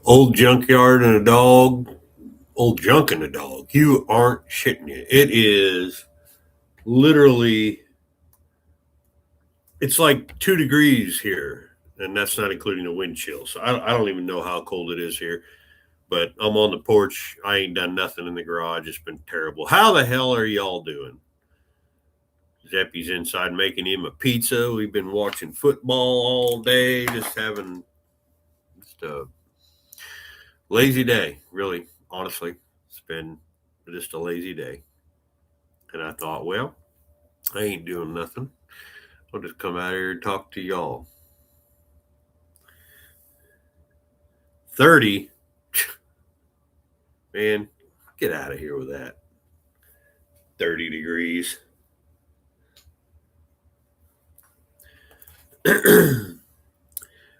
Old junkyard and a dog. Old junk and a dog. You aren't shitting it. It is literally, it's like 2 degrees here, and that's not including the wind chill. So I don't even know how cold it is here. But I'm on the porch. I ain't done nothing in the garage. It's been terrible. How the hell are y'all doing? Zeppy's inside making him a pizza. We've been watching football all day, just having just a lazy day, really, honestly. It's been just a lazy day. And I thought, well, I ain't doing nothing. I'll just come out here and talk to y'all. 30? Man, get out of here with that. 30 degrees.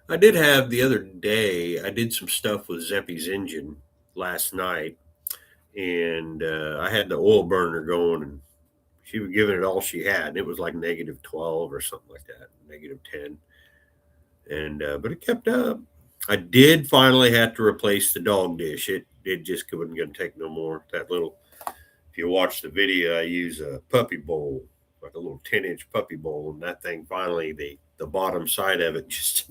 I did have the other day, I did some stuff with Zeppy's engine last night, and I had the oil burner going, and she was giving it all she had, and it was like negative 12 or something like that, negative 10. And but it kept up. I did finally have to replace the dog dish. It just wasn't going to take no more. That little, if you watch the video, I use a puppy bowl, like a little 10-inch puppy bowl, and that thing finally the bottom side of it just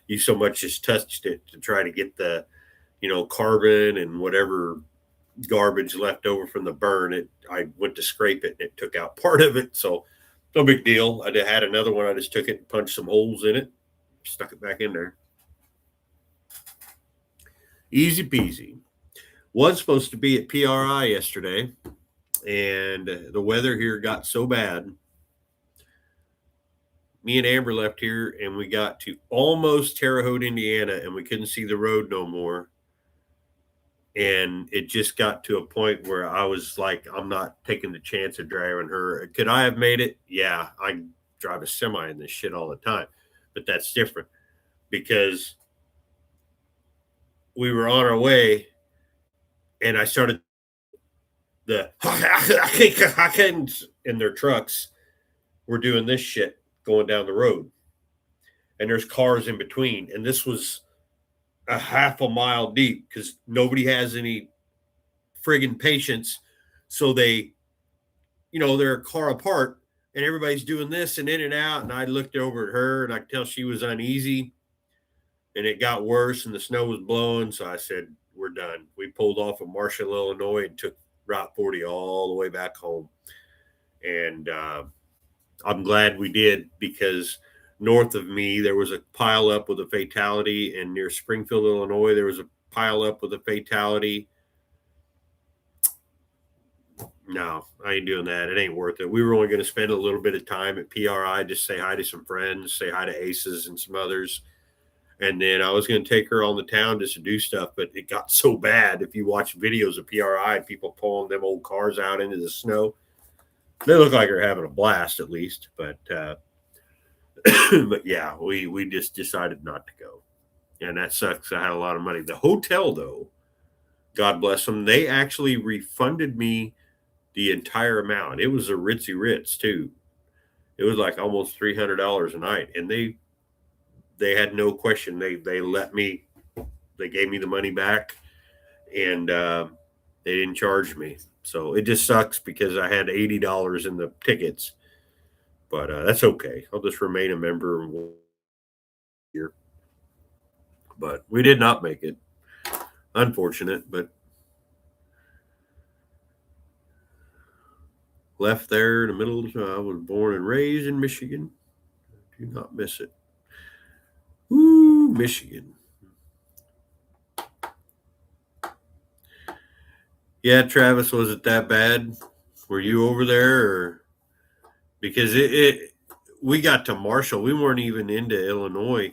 you so much just touched it to try to get the carbon and whatever garbage left over from the burn. I went to scrape it and it took out part of it. So no big deal. I had another one. I just took it and punched some holes in it, stuck it back in there. Easy peasy. Was supposed to be at PRI yesterday, and the weather here got so bad. Me and Amber left here, and we got to almost Terre Haute, Indiana, and we couldn't see the road no more. And it just got to a point where I was like, I'm not taking the chance of driving her. Could I have made it? Yeah, I drive a semi in this shit all the time, but that's different because we were on our way, and I started the in their trucks were doing this shit going down the road, and there's cars in between, and this was a half a mile deep because nobody has any friggin' patience. So they're a car apart, and everybody's doing this and in and out. And I looked over at her, and I could tell she was uneasy, and it got worse, and the snow was blowing. So I said, "We're done." We pulled off of Marshall, Illinois, and took Route 40 all the way back home. And I'm glad we did because north of me there was a pile up with a fatality, and near Springfield, Illinois, there was a pile up with a fatality. No, I ain't doing that. It ain't worth it. We were only going to spend a little bit of time at PRI, just say hi to some friends, say hi to Aces and some others. And then I was going to take her on the town just to do stuff, but it got so bad. If you watch videos of PRI, people pulling them old cars out into the snow, they look like they're having a blast at least. But but yeah, we just decided not to go, and that sucks. I had a lot of money. The hotel, though, God bless them, they actually refunded me the entire amount. It was a ritzy Ritz too. It was like almost $300 a night, and they had no question. They let me. They gave me the money back, and they didn't charge me. So it just sucks because I had $80 in the tickets, but that's okay. I'll just remain a member here. But we did not make it. Unfortunate, but left there in the middle of the I was born and raised in Michigan. Do not miss it. Ooh, Michigan. Yeah, Travis, was it that bad? Were you over there, or because we got to Marshall, we weren't even into Illinois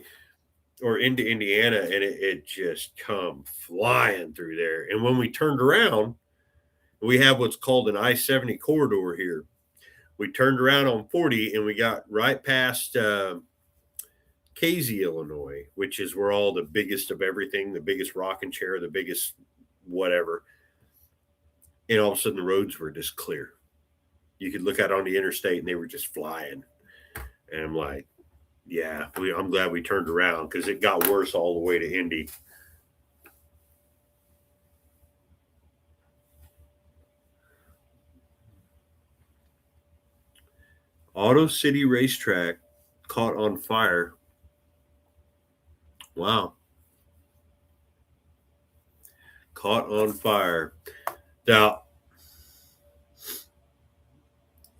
or into Indiana, and it just come flying through there. And when we turned around, we have what's called an I-70 corridor here. We turned around on 40, and we got right past Casey, Illinois, which is where all the biggest of everything, the biggest rocking chair, the biggest whatever. And all of a sudden, the roads were just clear. You could look out on the interstate, and they were just flying. And I'm like, yeah, I'm glad we turned around because it got worse all the way to Indy. Auto City Racetrack caught on fire. Wow. Caught on fire. Now,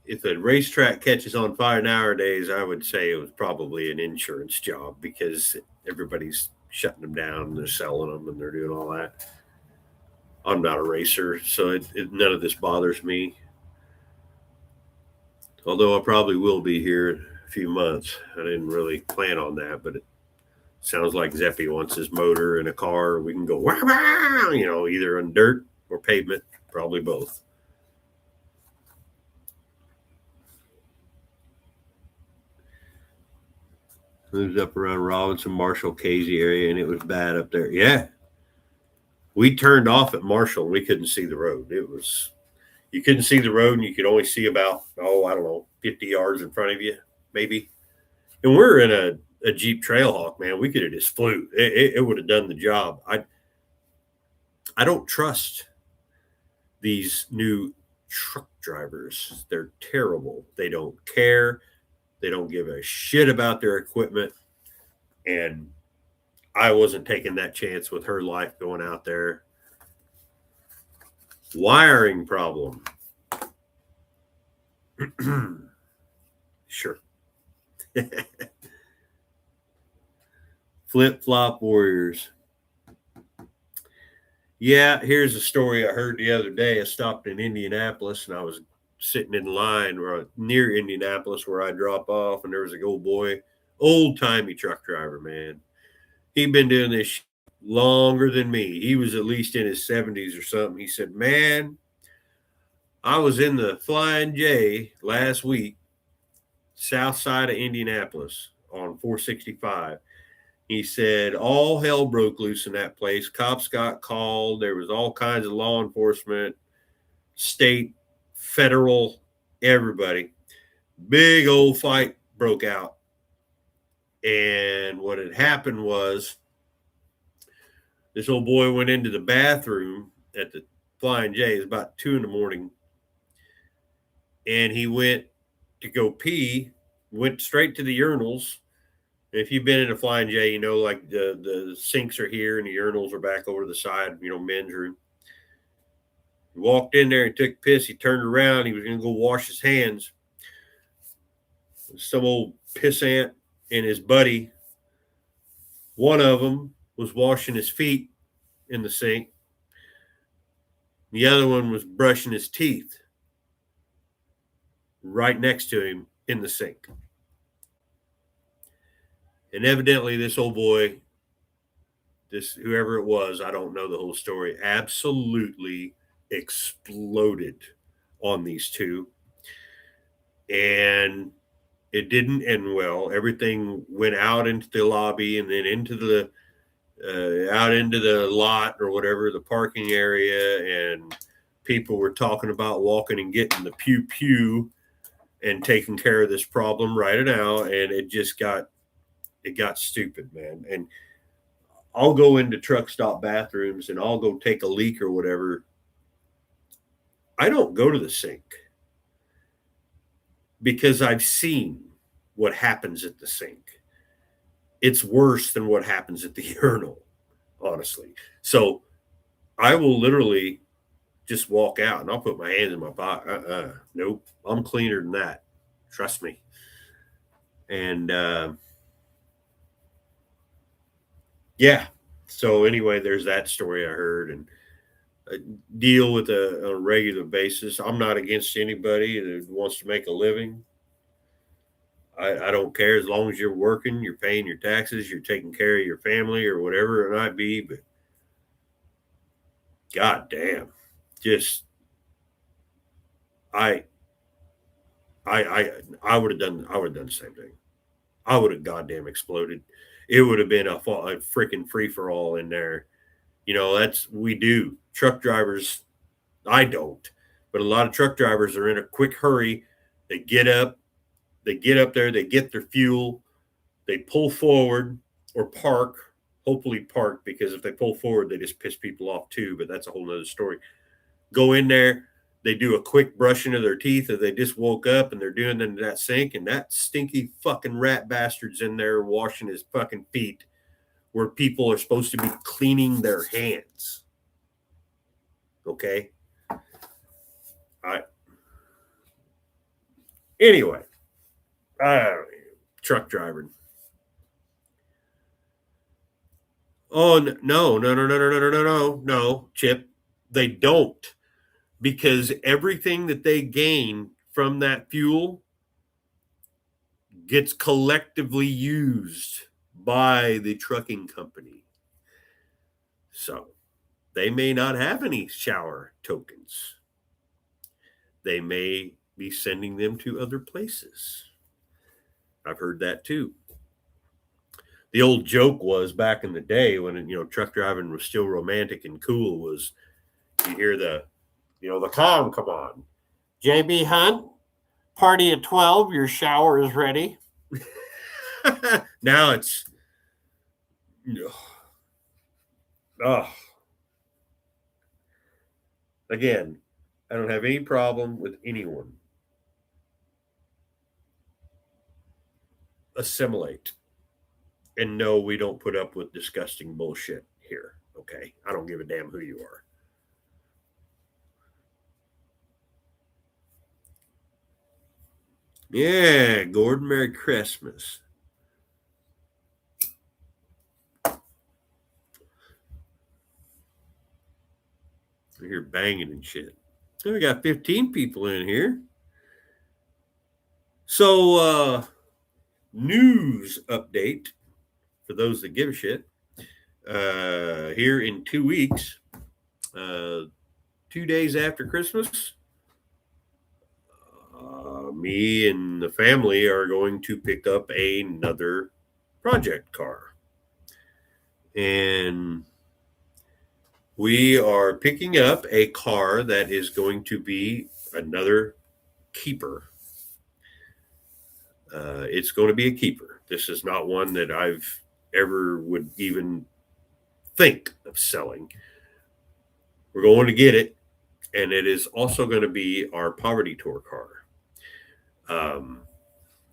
if a racetrack catches on fire nowadays, I would say it was probably an insurance job because everybody's shutting them down and they're selling them and they're doing all that. I'm not a racer, so none of this bothers me. Although I probably will be here in a few months. I didn't really plan on that, but it sounds like Zeppy wants his motor in a car. We can go, wah, wah, either on dirt or pavement, probably both. Lives up around Robinson, Marshall, Casey area, and it was bad up there. Yeah, we turned off at Marshall. We couldn't see the road. You couldn't see the road, and you could only see about I don't know 50 yards in front of you, maybe. And we're in a Jeep Trailhawk, man. We could have just flew. It would have done the job. I don't trust these new truck drivers. They're terrible. They don't care. They don't give a shit about their equipment. And I wasn't taking that chance with her life going out there. Wiring problem. Sure. Flip flop warriors. Yeah, here's a story I heard the other day. I stopped in Indianapolis and I was sitting in line near Indianapolis where I drop off, and there was a old boy, old timey truck driver, man. He'd been doing this longer than me. He was at least in his 70s or something. He said, "Man, I was in the Flying J last week, south side of Indianapolis on 465. He said all hell broke loose in that place. Cops got called. There was all kinds of law enforcement, state, federal, everybody. Big old fight broke out. And what had happened was this old boy went into the bathroom at the Flying J. It was about 2 a.m. And he went to go pee, went straight to the urinals. If you've been in a Flying J, like the sinks are here and the urinals are back over to the side, men's room. He walked in there and took a piss. He turned around. He was going to go wash his hands. Some old pissant and his buddy, one of them was washing his feet in the sink. The other one was brushing his teeth right next to him in the sink. And evidently this old boy, whoever it was, I don't know the whole story, absolutely exploded on these two. And it didn't end well. Everything went out into the lobby and then into the out into the lot or whatever, the parking area, and people were talking about walking and getting the pew pew and taking care of this problem right now. And it got stupid, man. And I'll go into truck stop bathrooms and I'll go take a leak or whatever. I don't go to the sink because I've seen what happens at the sink. It's worse than what happens at the urinal, honestly. So I will literally just walk out and I'll put my hands in my pocket. Nope, I'm cleaner than that. Trust me. And yeah. So anyway, there's that story I heard, and deal with on a regular basis. I'm not against anybody that wants to make a living. I don't care as long as you're working, you're paying your taxes, you're taking care of your family or whatever it might be. But god damn, just I would have done the same thing. I would have goddamn exploded. It would have been a freaking free for all in there. We do. Truck drivers, I don't, but a lot of truck drivers are in a quick hurry. They get up there, they get their fuel, they pull forward or park, hopefully park, because if they pull forward, they just piss people off too. But that's a whole nother story. Go in there, they do a quick brushing of their teeth, or they just woke up and they're doing it in that sink, and that stinky fucking rat bastard's in there washing his fucking feet where people are supposed to be cleaning their hands. Okay? I Anyway, truck driving. Oh no, Chip. They don't, because everything that they gain from that fuel gets collectively used by the trucking company. So they may not have any shower tokens. They may be sending them to other places. I've heard that too. The old joke was back in the day when truck driving was still romantic and cool, was you hear the com come on. JB Hunt, party at 12, your shower is ready. Now it's oh. Again, I don't have any problem with anyone. Assimilate. And no, we don't put up with disgusting bullshit here. Okay? I don't give a damn who you are. Yeah, Gordon, Merry Christmas. I hear banging and shit. So we got 15 people in here. So, news update for those that give a shit. Here in 2 weeks, 2 days after Christmas, me and the family are going to pick up another project car. And we are picking up a car that is going to be another keeper. It's going to be a keeper. This is not one that I've ever would even think of selling. We're going to get it, and it is also going to be our poverty tour car.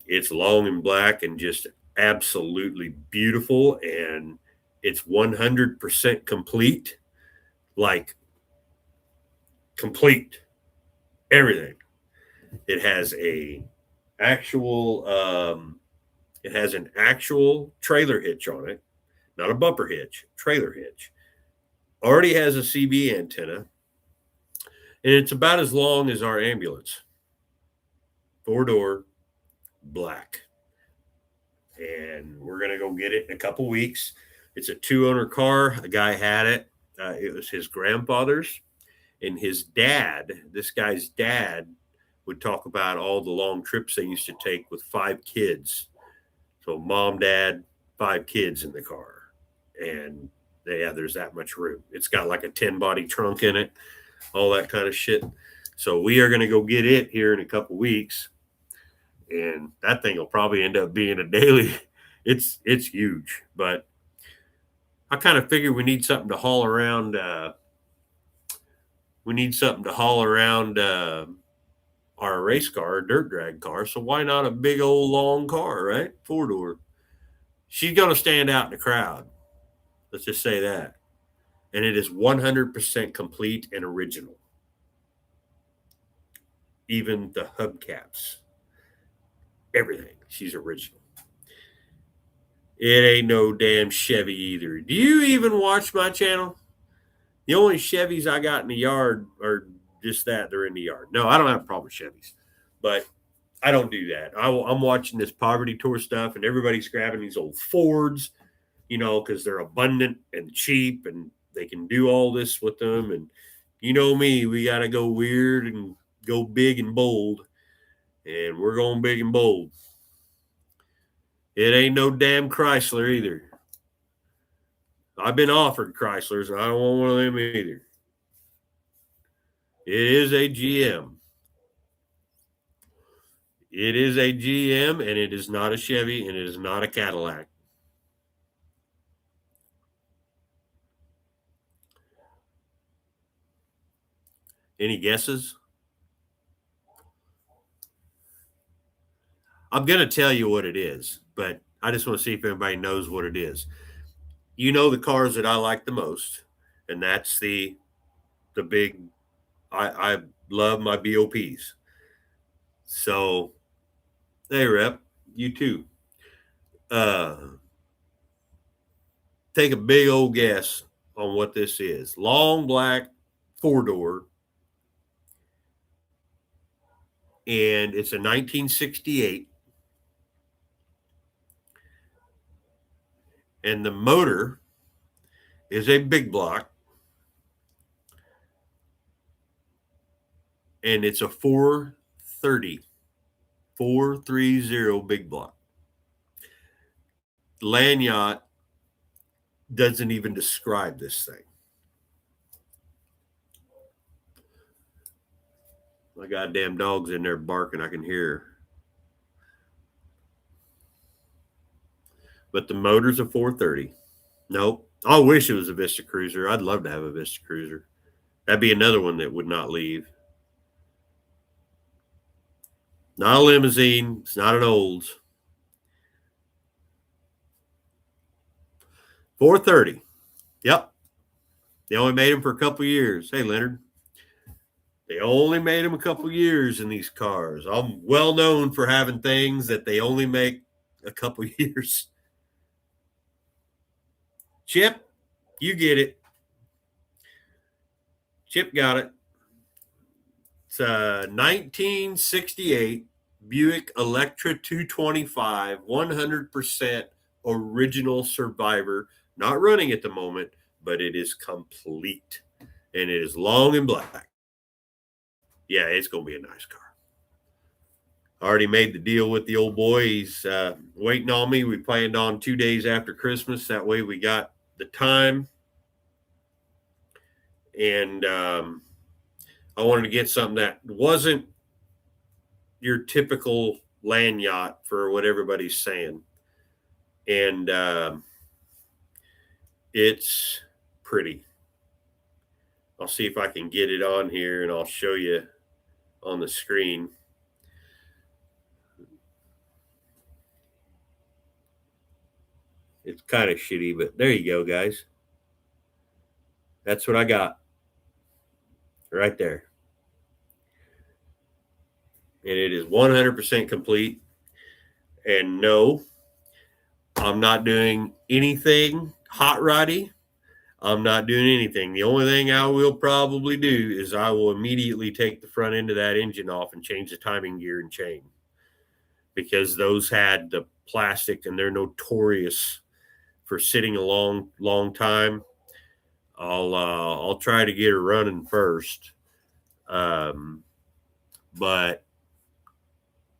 It's long and black and just absolutely beautiful, and it's 100% complete, like complete everything. It has an actual trailer hitch on it, not a bumper hitch, trailer hitch. Already has a CB antenna, and it's about as long as our ambulance. 4-door, black. And we're going to go get it in a couple weeks. It's a 2-owner car. A guy had it. It was his grandfather's. And his dad, this guy's dad, would talk about all the long trips they used to take with 5 kids. So mom, dad, 5 kids in the car. And there's that much room. It's got like a 10-body trunk in it, all that kind of shit. So we are going to go get it here in a couple weeks. And that thing will probably end up being a daily. It's huge, but I kind of figure we need something to haul around. Our race car, dirt drag car. So why not a big old long car, right? 4-door. She's going to stand out in the crowd. Let's just say that. And it is 100% complete and original. Even the hubcaps. Everything. She's original. It ain't no damn Chevy either. Do you even watch my channel? The only Chevys I got in the yard are just that. They're in the yard. No, I don't have a problem with Chevys. But I don't do that. I'm watching this poverty tour stuff, and everybody's grabbing these old Fords, because they're abundant and cheap, and they can do all this with them. And you know me, we got to go weird and go big and bold. And we're going big and bold. It ain't no damn Chrysler either. I've been offered Chryslers, and I don't want one of them either. It is a GM. It is a GM, and it is not a Chevy, and it is not a Cadillac. Any guesses? I'm going to tell you what it is, but I just want to see if everybody knows what it is. You know the cars that I like the most, and that's the big. I love my BOPs. So, hey, Rep, you too. Uh, Take a big old guess on what this is. Long black 4-door, and it's a 1968, and the motor is a big block, and it's a 430, 430 big block. Land Yacht doesn't even describe this thing. My goddamn dog's in there barking. I can hear her. But the motor's a 430. Nope. I wish it was a Vista Cruiser. I'd love to have a Vista Cruiser. That'd be another one that would not leave. Not a limousine. It's not an Olds. 430. Yep. They only made them for a couple years. Hey, Leonard. They only made them a couple years in these cars. I'm well known for having things that they only make a couple years. Chip, you get it. Chip got it. It's a 1968 Buick Electra 225, 100% original Survivor. Not running at the moment, but it is complete. And it is long and black. Yeah, it's going to be a nice car. I already made the deal with the old boy. He's waiting on me. We planned on 2 days after Christmas. That way we got the time. And I wanted to get something that wasn't your typical land yacht for what everybody's saying. And it's pretty. I'll see if I can get it on here and I'll show you on the screen. It's kind of shitty, but there you go, guys. That's what I got right there. And it is 100% complete. And no, I'm not doing anything hot roddy. I'm not doing anything. The only thing I will probably do is I will immediately take the front end of that engine off and change the timing gear and chain, because those had the plastic and they're notorious for sitting a long time. I'll try to get her running first, but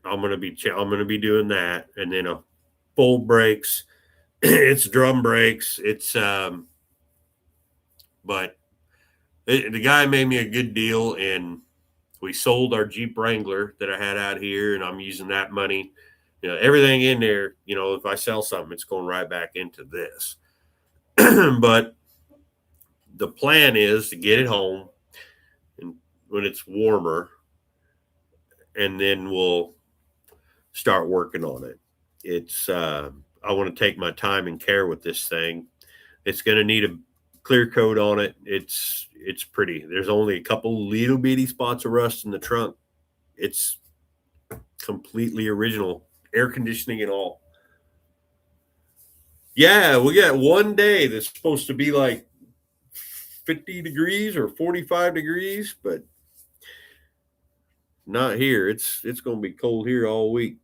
I'm gonna be doing that, and then a full brakes. It's drum brakes. It's but the guy made me a good deal, and we sold our Jeep Wrangler that I had out here, and I'm using that money. You know, everything in there. You know, if I sell something, it's going right back into this. But the plan is to get it home, and when it's warmer, and then we'll start working on it. It's I want to take my time and care with this thing. It's going to need a clear coat on it. It's pretty. There's only a couple little bitty spots of rust in the trunk. It's completely original, air conditioning and all. Yeah, we got one day that's supposed to be like 50 degrees or 45 degrees, but not here. It's going to be cold here all week.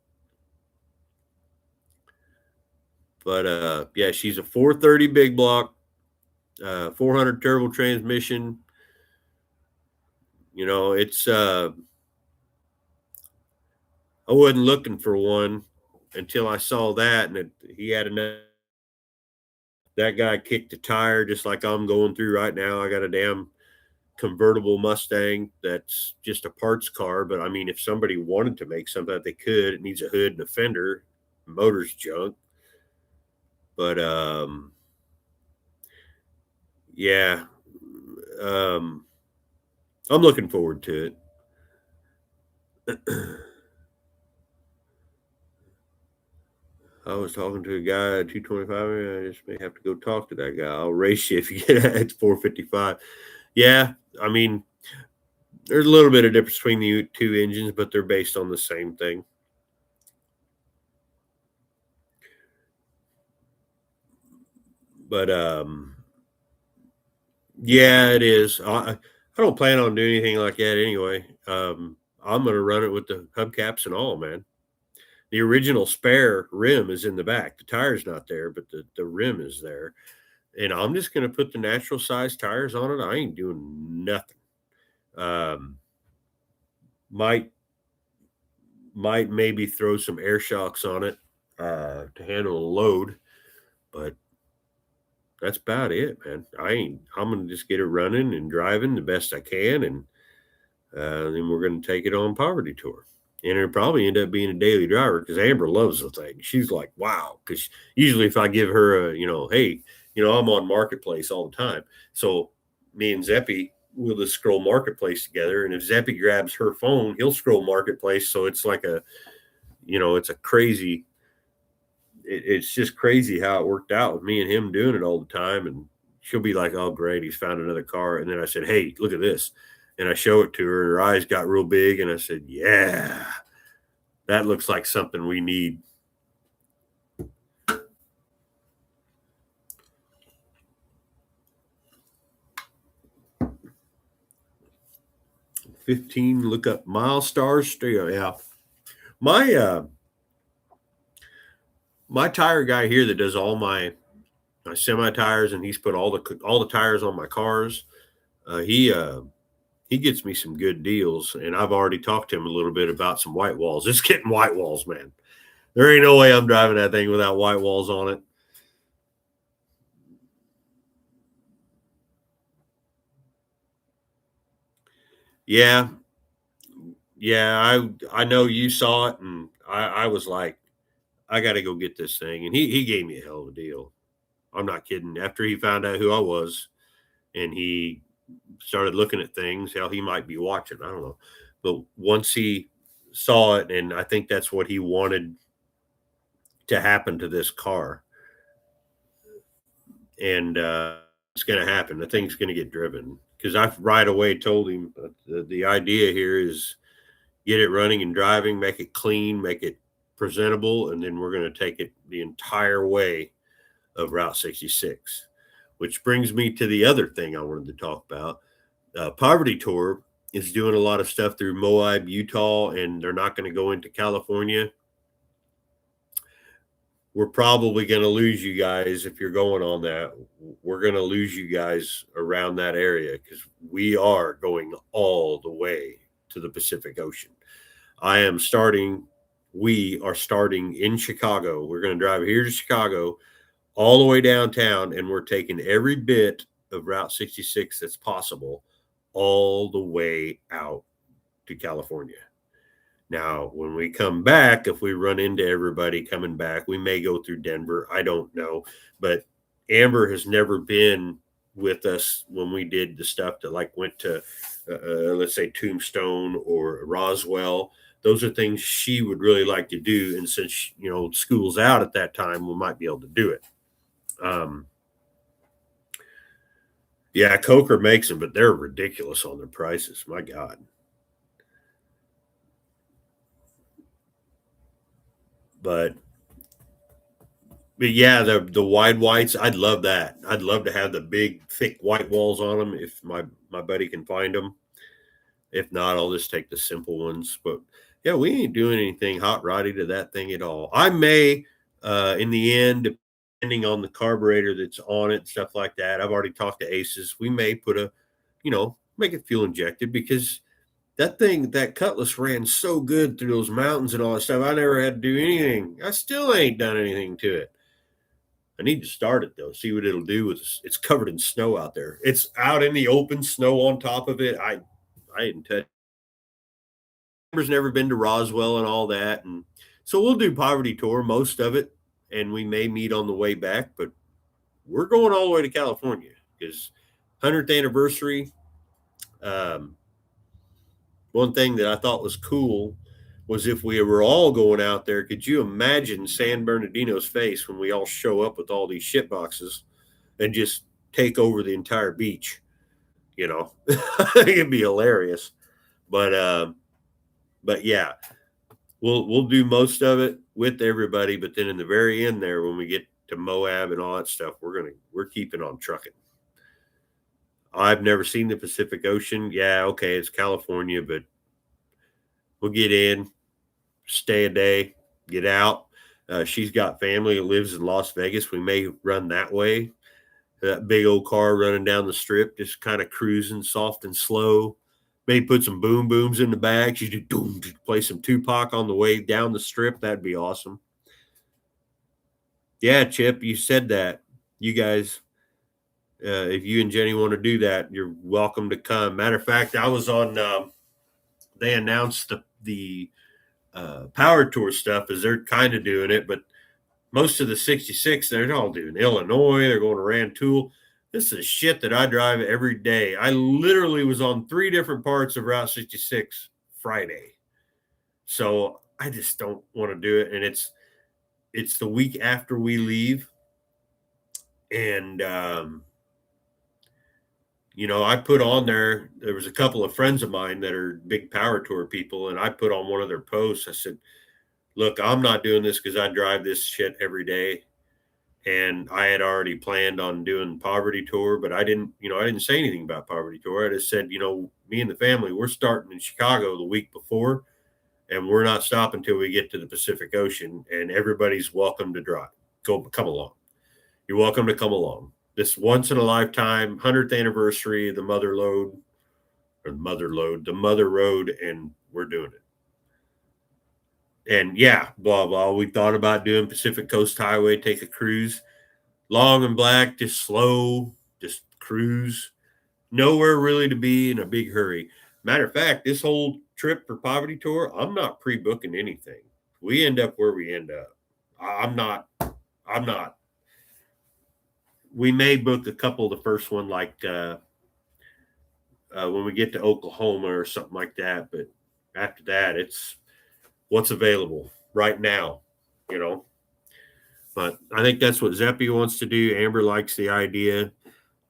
But yeah, she's a 430 big block, 400 turbo transmission. You know, it's I wasn't looking for one until I saw that, and he had enough. That guy kicked a tire just like I'm going through right now. I got a damn convertible Mustang that's just a parts car, but I mean, if somebody wanted to make something that they could, it needs a hood and a fender. Motor's junk. But yeah, I'm looking forward to it. I was talking to a guy at 225. I just may have to go talk to that guy. I'll race you if you get it at 455. Yeah, I mean, there's a little bit of difference between the two engines, but they're based on the same thing. But yeah, it is. I don't plan on doing anything like that anyway. I'm going to run it with the hubcaps and all, man. The original spare rim is in the back. The tire's not there, but the rim is there. And I'm just going to put the natural size tires on it. I ain't doing nothing. Um, might might maybe throw some air shocks on it to handle a load, but that's about it, man. I'm gonna just get it running and driving the best I can, and then we're gonna take it on poverty tour. And it'll probably end up being a daily driver because Amber loves the thing. She's like, wow. Because usually, if I give her a, hey, I'm on Marketplace all the time. So me and Zeppy will just scroll Marketplace together. And if Zeppy grabs her phone, he'll scroll Marketplace. So it's like it's a crazy it's just crazy how it worked out with me and him doing it all the time. And she'll be like, "Oh, great, he's found another car." And then I said, "Hey, look at this," and I show it to her. Her eyes got real big, and I said, "Yeah, that looks like something we need." 15. Look up Milestars Stereo. Yeah, my my tire guy here that does all my semi tires, and he's put all the tires on my cars. He gets me some good deals, and I've already talked to him a little bit about some white walls. It's getting white walls, man. There ain't no way I'm driving that thing without white walls on it. Yeah, yeah. I know you saw it, and I was like, I got to go get this thing, and he gave me a hell of a deal. I'm not kidding. After he found out who I was, and he started looking at things, hell, he might be watching. I don't know, but once he saw it, and I think that's what he wanted to happen to this car, and it's going to happen. The thing's going to get driven because I right away told him the idea here is get it running and driving, make it clean, make it presentable, and then we're going to take it the entire way of Route 66. Which brings me to the other thing I wanted to talk about. Poverty Tour is doing a lot of stuff through Moab, Utah, and they're not going to go into California. We're probably going to lose you guys if you're going on that. We're going to lose you guys around that area because we are going all the way to the Pacific Ocean. I am starting, we are starting in Chicago. We're going to drive here to Chicago, all the way downtown, and we're taking every bit of Route 66 that's possible all the way out to California. Now, when we come back, if we run into everybody coming back, we may go through Denver. I don't know. But Amber has never been with us when we did the stuff that like went to, let's say, Tombstone or Roswell. Those are things she would really like to do. And since, school's out at that time, we might be able to do it. Um, yeah, Coker makes them, but they're ridiculous on their prices. My God. But yeah, the wide whites, I'd love that. I'd love to have the big, thick white walls on them if my buddy can find them. If not, I'll just take the simple ones. But yeah, we ain't doing anything hot roddy to that thing at all. I may, in the end, depending on the carburetor that's on it, stuff like that. I've already talked to Aces. We may put make it fuel injected because that thing, that Cutlass ran so good through those mountains and all that stuff. I never had to do anything. I still ain't done anything to it. I need to start it though. See what it'll do. It's covered in snow out there. It's out in the open, snow on top of it. I didn't touch. Amber's never been to Roswell and all that, and so we'll do Poverty Tour most of it, and we may meet on the way back. But we're going all the way to California because 100th anniversary. Um, One thing that I thought was cool was if we were all going out there. Could you imagine San Bernardino's face when we all show up with all these shit boxes and just take over the entire beach? You know, it'd be hilarious. But but yeah, we'll do most of it with everybody. But then in the very end there, when we get to Moab and all that stuff, we're keeping on trucking. I've never seen the Pacific Ocean. Yeah, okay, it's California, but we'll get in, stay a day, get out. She's got family that lives in Las Vegas. We may run that way. That big old car running down the strip, just kind of cruising soft and slow. Maybe put some boom booms in the back. She just doom, play some Tupac on the way down the strip. That'd be awesome. Yeah, Chip, you said that. You guys, if you and Jenny want to do that, you're welcome to come. Matter of fact, I was on. They announced the power tour stuff as they're kind of doing it, but most of the 66 they're all doing Illinois. They're going to Rantoul. This is shit that I drive every day. I literally was on 3 different parts of Route 66 Friday, so I just don't want to do it. And it's the week after we leave, and you know, I put on there was a couple of friends of mine that are big power tour people, and I put on one of their posts. I said, look, I'm not doing this because I drive this shit every day. And I had already planned on doing Poverty Tour, but I didn't say anything about Poverty Tour. I just said, me and the family, we're starting in Chicago the week before, and we're not stopping until we get to the Pacific Ocean, and everybody's welcome to drive. Come along. You're welcome to come along. This once in a lifetime 100th anniversary of the the Mother Road, and we're doing it. And yeah, blah blah. We thought about doing Pacific Coast Highway, take a cruise, long and black, just slow, just cruise. Nowhere really to be in a big hurry. Matter of fact, this whole trip for Poverty Tour, I'm not pre-booking anything. We end up where we end up. I'm not. I'm not. We may book a couple of the first one, like when we get to Oklahoma or something like that. But after that, it's what's available right now, you know. But I think that's what Zeppy wants to do. Amber likes the idea.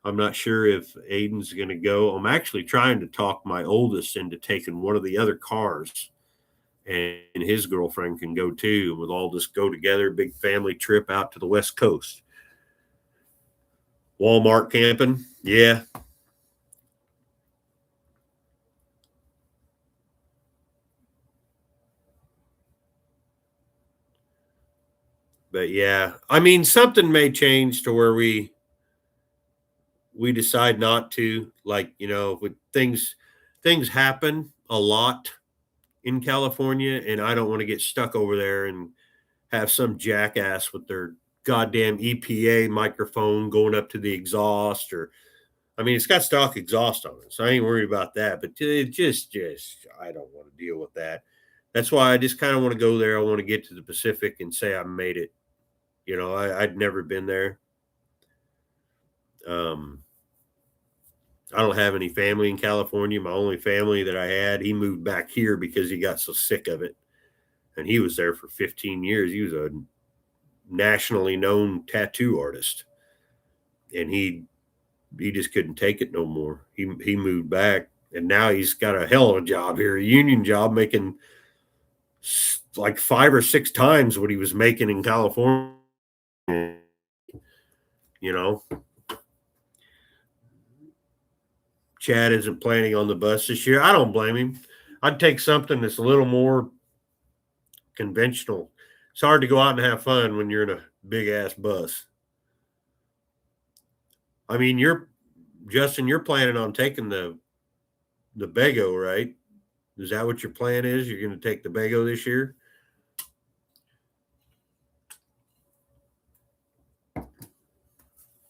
I'm not sure if Aiden's going to go. I'm actually trying to talk my oldest into taking one of the other cars, and his girlfriend can go too. We'll all just go together, big family trip out to the West Coast. Walmart camping, yeah. But yeah, I mean, something may change to where we decide not to. Like, with things happen a lot in California, and I don't want to get stuck over there and have some jackass with their goddamn EPA microphone going up to the exhaust. Or I mean, it's got stock exhaust on it, so I ain't worried about that. But it just I don't want to deal with that. That's why I just kind of want to go there. I want to get to the Pacific and say I made it. I'd never been there. Um, I don't have any family in California. My only family that I had, he moved back here because he got so sick of it. And he was there for 15 years. He was a nationally known tattoo artist. And he just couldn't take it no more. He moved back, and now he's got a hell of a job here, a union job, making like 5 or 6 times what he was making in California. You know, Chad isn't planning on the bus this year. I don't blame him. I'd take something that's a little more conventional. It's hard to go out and have fun when you're in a big ass bus. I mean, Justin, you're planning on taking the Bego, right? Is that what your plan is? You're going to take the Bego this year?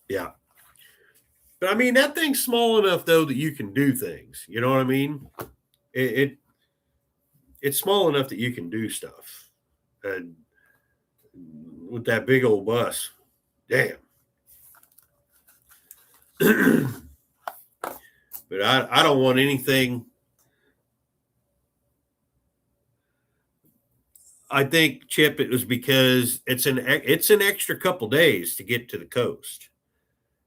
Yeah. But I mean, that thing's small enough though that you can do things. You know what I mean? It it's small enough that you can do stuff. And with that big old bus, damn. But I don't want anything. I think, Chip, it was because it's an extra couple days to get to the coast,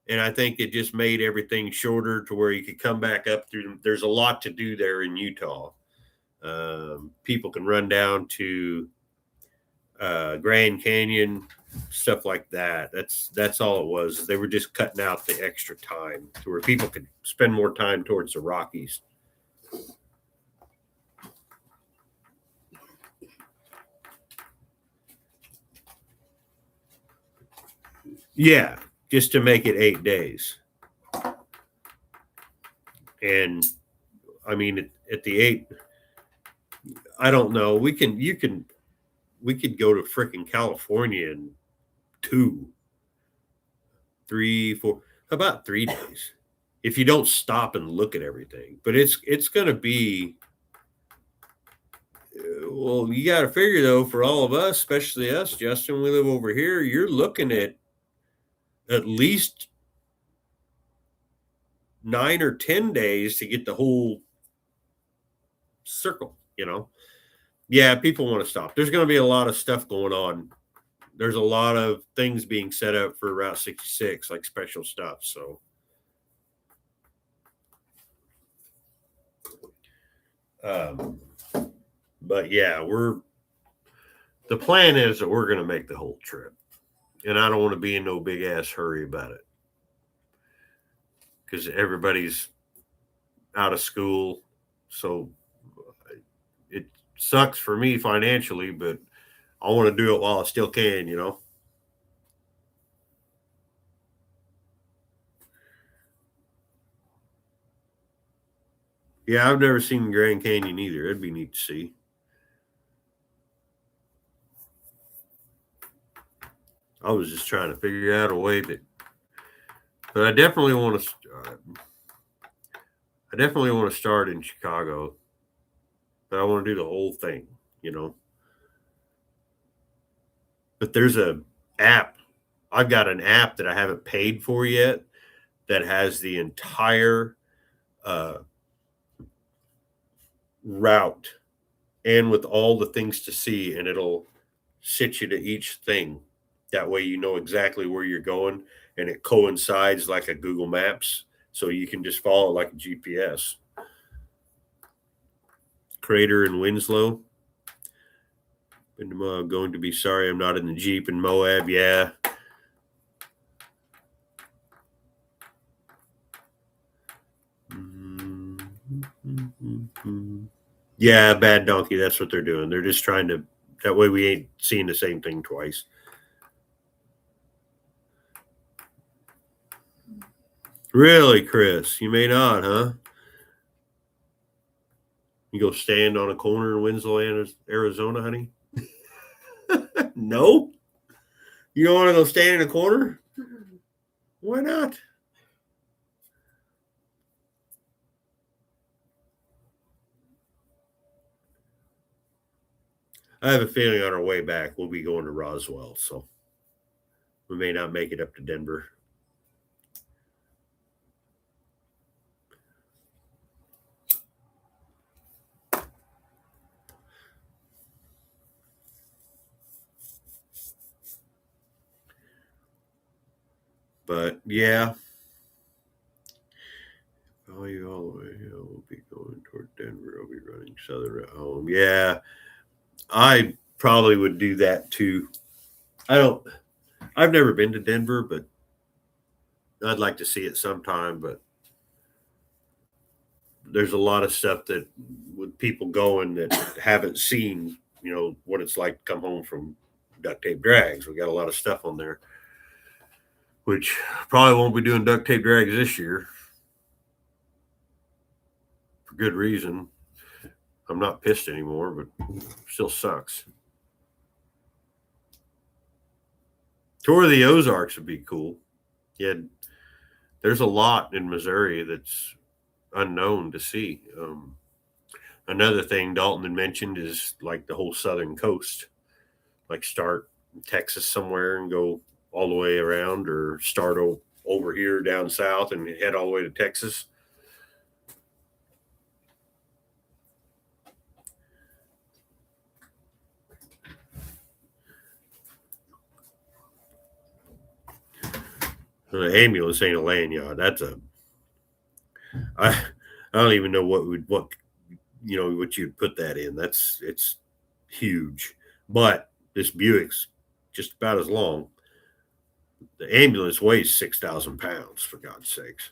and I think it just made everything shorter to where you could come back up through. There's a lot to do there in Utah. People can run down to Grand Canyon, stuff like that. That's all it was. They were just cutting out the extra time to where people could spend more time towards the Rockies. Yeah, just to make it 8 days. And I mean, at the eight, I don't know. We could go to freaking California in 2, 3, 4, about 3 days if you don't stop and look at everything. But it's going to be well. You got to figure though, for all of us, especially us, Justin, we live over here. You're looking at least 9 or 10 days to get the whole circle. Yeah, people want to stop. There's going to be a lot of stuff going on. There's a lot of things being set up for Route 66, like special stuff. So, um, but yeah, the plan is that we're going to make the whole trip, and I don't want to be in no big ass hurry about it because everybody's out of school. So it sucks for me financially, but I want to do it while I still can. Yeah, I've never seen Grand Canyon either. It'd be neat to see. I was just trying to figure out a way but I definitely want to. I definitely want to start in Chicago, but I want to do the whole thing. But there's a app. I've got an app that I haven't paid for yet that has the entire uh, route and with all the things to see, and it'll sit you to each thing. That way, you know exactly where you're going, and it coincides like a Google Maps, so you can just follow it like a GPS. Crater in Winslow. Going to be sorry I'm not in the Jeep in Moab. Yeah. Yeah, bad donkey. That's what they're doing. They're just trying to. That way we ain't seeing the same thing twice. Really, Chris? You may not, huh? You go stand on a corner in Winslow, Arizona, honey? No? You don't want to go stand in a corner? Why not? I have a feeling on our way back we'll be going to Roswell, so we may not make it up to Denver. But yeah. Oh, you all the way. We'll be going toward Denver. I'll be running southern at home. Yeah, I probably would do that too. I don't. I've never been to Denver, but I'd like to see it sometime. But there's a lot of stuff that with people going that haven't seen, what it's like to come home from duct tape drags. We got a lot of stuff on there, which probably won't be doing duct tape drags this year for good reason. I'm not pissed anymore, but still sucks. Tour of the Ozarks would be cool. Yeah, there's a lot in Missouri that's unknown to see. Another thing Dalton had mentioned is like the whole southern coast, like start in Texas somewhere and go all the way around, or start over here down south and head all the way to Texas. An ambulance ain't a land yard. That's a I I don't even know what what you'd put that in. It's huge. But this Buick's just about as long. The ambulance weighs 6,000 pounds, for God's sakes.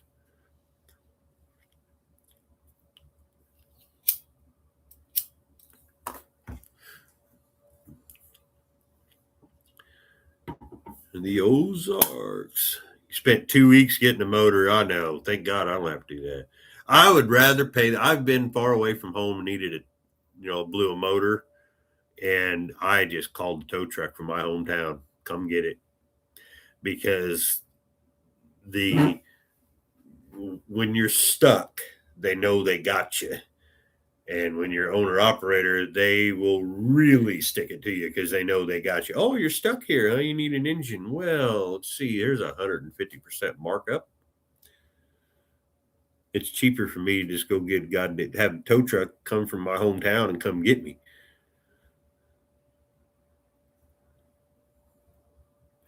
In the Ozarks. You spent 2 weeks getting a motor. I know. Thank God I don't have to do that. I would rather pay. I've been far away from home and needed it, blew a motor, and I just called the tow truck from my hometown. Come get it. Because the when you're stuck, they know they got you. And when you're owner operator, they will really stick it to you because they know they got you. Oh, you're stuck here. Huh? You need an engine. Well, let's see. Here's 150% markup. It's cheaper for me to just go have a tow truck come from my hometown and come get me.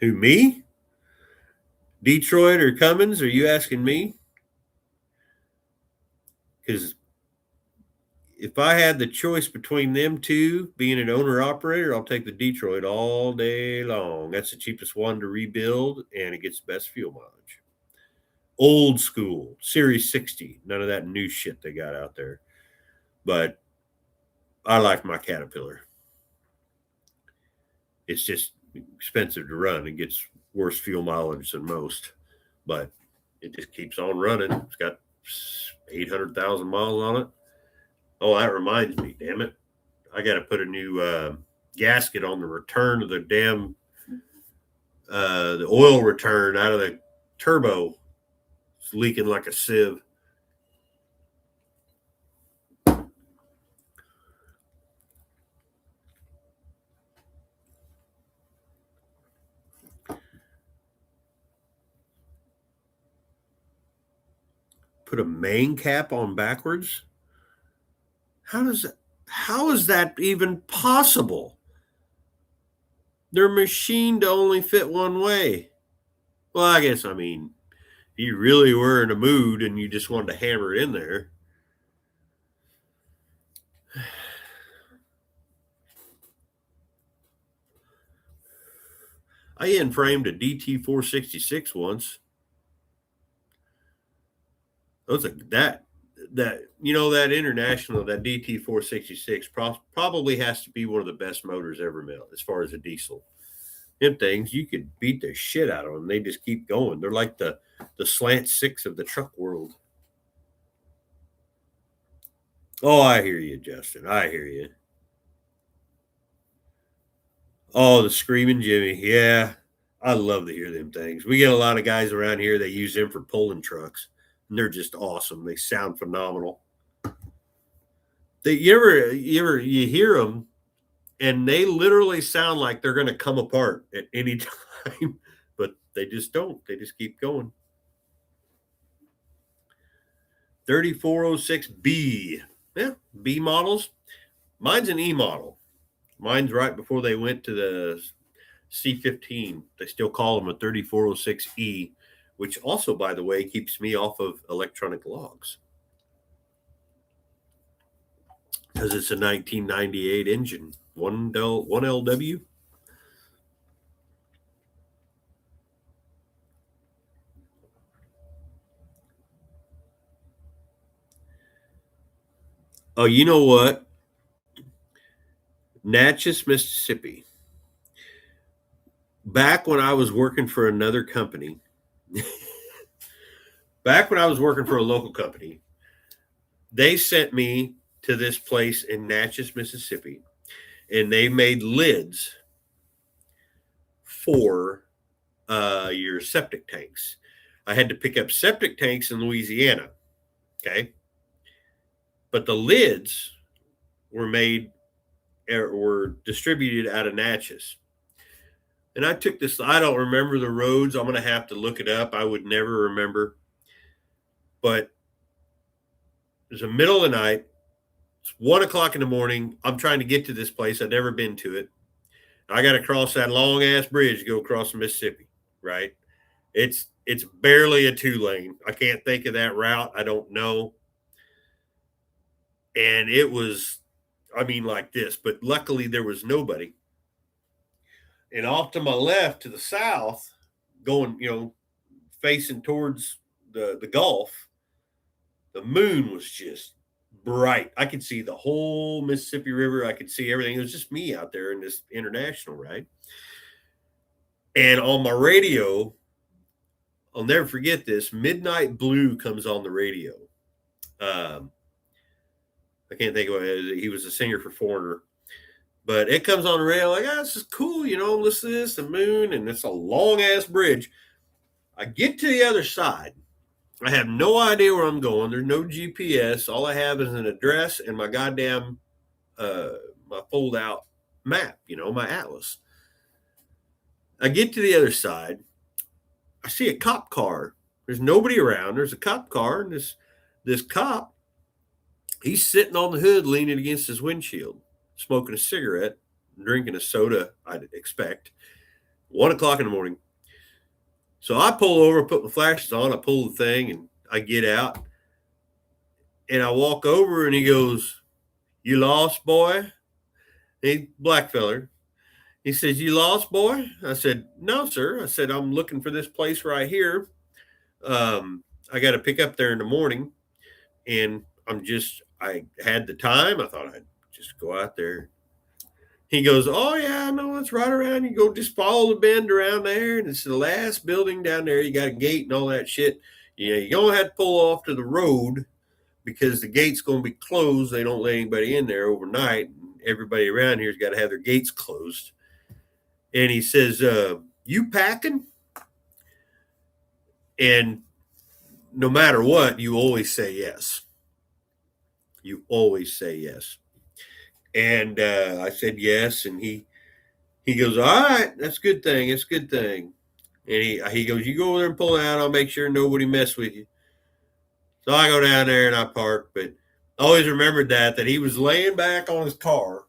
Who, me? Detroit or Cummins? Are you asking me? Because if I had the choice between them two, being an owner operator, I'll take the Detroit all day long. That's the cheapest one to rebuild, and it gets the best fuel mileage. Old school, Series 60. None of that new shit they got out there. But I like my Caterpillar. It's just expensive to run. It gets worse fuel mileage than most, but it just keeps on running. It's got 800,000 miles on it. Oh, that reminds me, damn it. I got to put a new gasket on the return of the the oil return out of the turbo. It's leaking like a sieve. Put a main cap on backwards? How is that even possible? They're machined to only fit one way. Well, I guess you really were in a mood and you just wanted to hammer it in there. I in framed a DT 466 once. Those that that international, that DT 466 probably has to be one of the best motors ever built as far as a diesel. Them things, you could beat the shit out of them. They just keep going. They're like the slant six of the truck world. Oh, I hear you, Justin. I hear you. Oh, the Screaming Jimmy. Yeah, I love to hear them things. We get a lot of guys around here that use them for pulling trucks, and they're just awesome. They sound phenomenal. You hear them, and they literally sound like they're going to come apart at any time, but they just don't. They just keep going. 3406B. Yeah, B models. Mine's an E model. Mine's right before they went to the C15. They still call them a 3406E, which also, by the way, keeps me off of electronic logs because it's a 1998 engine, 1LW. Oh, you know what? Natchez, Mississippi. Back when I was working for another company, back when I was working for a local company, they sent me to this place in Natchez, Mississippi, and they made lids for your septic tanks. I had to pick up septic tanks in Louisiana. Okay. But the lids were distributed out of Natchez. And I took this, I don't remember the roads. I'm going to have to look it up. I would never remember. But it was the middle of the night. It's 1:00 in the morning. I'm trying to get to this place. I've never been to it. I got to cross that long ass bridge to go across the Mississippi, right? It's It's barely a 2-lane. I can't think of that route. I don't know. And it was, I mean, like this, but luckily there was nobody. And off to my left, to the south, going, facing towards the Gulf, the moon was just bright. I could see the whole Mississippi River. I could see everything. It was just me out there in this international, right? And on my radio, I'll never forget this. Midnight Blue comes on the radio. Um, I can't think of it. He was a singer for Foreigner, but it comes on the radio like, this is cool. Listen to this, the moon, and it's a long ass bridge. I get to the other side. I have no idea where I'm going. There's no GPS. All I have is an address and my goddamn my fold out map, my atlas. I get to the other side. I see a cop car. There's nobody around. There's a cop car, and this cop, he's sitting on the hood leaning against his windshield, smoking a cigarette, drinking a soda, I'd expect. 1:00 in the morning. So I pull over, put my flashes on, I pull the thing, and I get out. And I walk over, and he goes, "You lost, boy?" He black feller. He says, "You lost, boy?" I said, "No, sir." I said, "I'm looking for this place right here. I got to pick up there in the morning, and I had the time. I thought I'd just go out there." He goes, "Oh yeah, no, it's right around. You go just follow the bend around there, and it's the last building down there. You got a gate and all that shit. Yeah, you're gonna have to pull off to the road because the gate's gonna be closed. They don't let anybody in there overnight. Everybody around here's got to have their gates closed." And he says, "You packing?" And no matter what, you always say yes. You always say yes. And I said yes, and he goes, "All right, that's a good thing. It's a good thing." And he goes, "You go over there and pull it out. I'll make sure nobody mess with you." So I go down there and I park, but I always remembered that he was laying back on his car,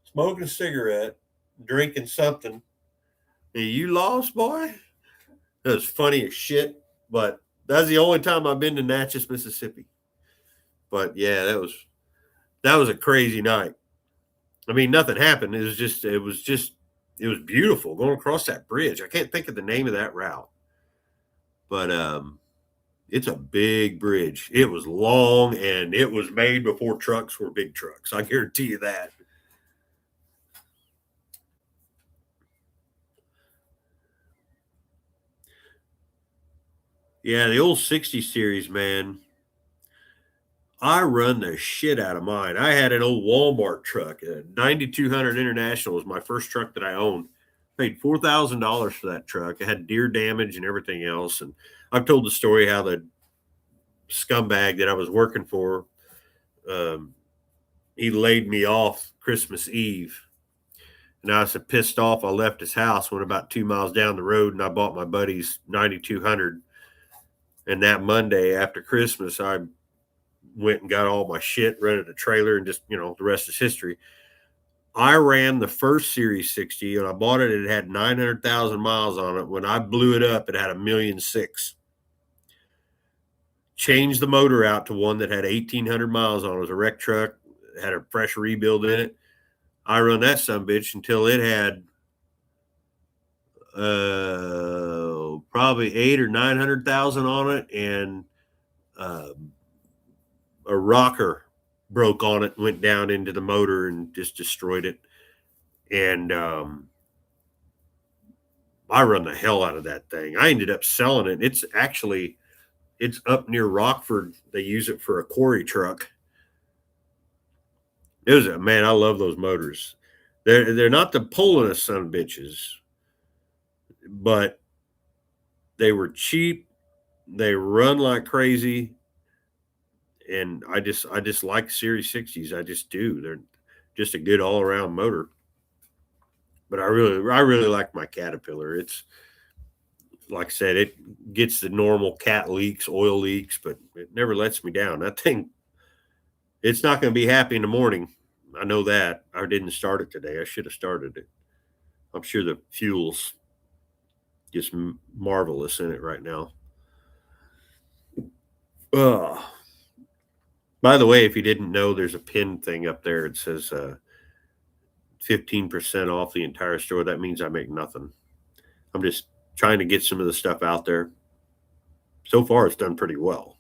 smoking a cigarette, drinking something. And, "You lost, boy?" That was funny as shit, but that's the only time I've been to Natchez, Mississippi. But yeah, that was a crazy night. I mean, nothing happened. It was beautiful going across that bridge. I can't think of the name of that route, but it's a big bridge. It was long and it was made before trucks were big trucks. I guarantee you that. Yeah, the old 60 series, man. I run the shit out of mine. I had an old Walmart truck. A 9200 International was my first truck that I owned. Paid $4,000 for that truck. It had deer damage and everything else. And I've told the story how the scumbag that I was working for, um, he laid me off Christmas Eve. And I was so pissed off. I left his house, went about 2 miles down the road, and I bought my buddy's 9200. And that Monday after Christmas, I went and got all my shit, rented a trailer, and just, the rest is history. I ran the first Series 60 and I bought it. It had 900,000 miles on it. When I blew it up, it had 1,600,000. Changed the motor out to one that had 1,800 miles on it. It was a wreck truck, it had a fresh rebuild in it. I run that sumbitch until it had probably 800,000 or 900,000 on it, and a rocker broke on it, went down into the motor and just destroyed it. And I run the hell out of that thing. I ended up selling it. It's up near Rockford. They use it for a quarry truck. It was a man. I love those motors. They're not the pullingest son of bitches, but they were cheap. They run like crazy, and I just like Series 60s. I just do. They're just a good all around motor. But I really like my Caterpillar. It's like I said, it gets the normal cat leaks, oil leaks, but it never lets me down. That thing, it's not going to be happy in the morning. I know that. I didn't start it today. I should have started it. I'm sure the fuels. Just marvelous in it right now. Uh, by the way, if you didn't know, there's a pin thing up there. It says 15% off the entire store. That means I make nothing. I'm just trying to get some of the stuff out there. So far, it's done pretty well.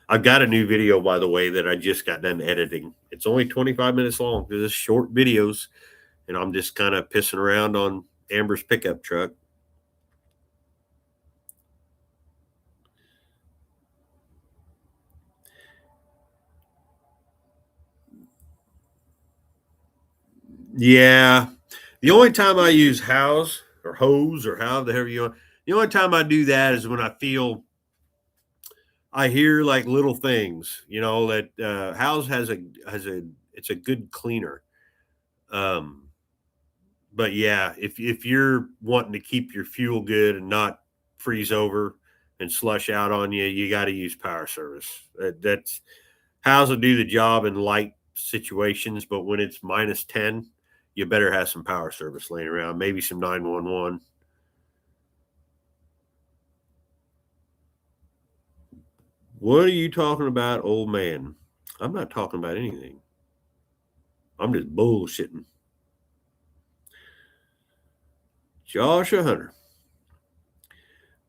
I've got a new video, by the way, that I just got done editing. It's only 25 minutes long. This is short videos, and I'm just kind of pissing around on Amber's pickup truck. Yeah. The only time I use house or hose or however the hell you want, the only time I do that is when I feel I hear like little things, that house has a it's a good cleaner. Um, but yeah, if you're wanting to keep your fuel good and not freeze over and slush out on you, you got to use power service. That's house will do the job in light situations, but when it's -10, you better have some power service laying around, maybe some 911. What are you talking about, old man? I'm not talking about anything. I'm just bullshitting. Joshua Hunter.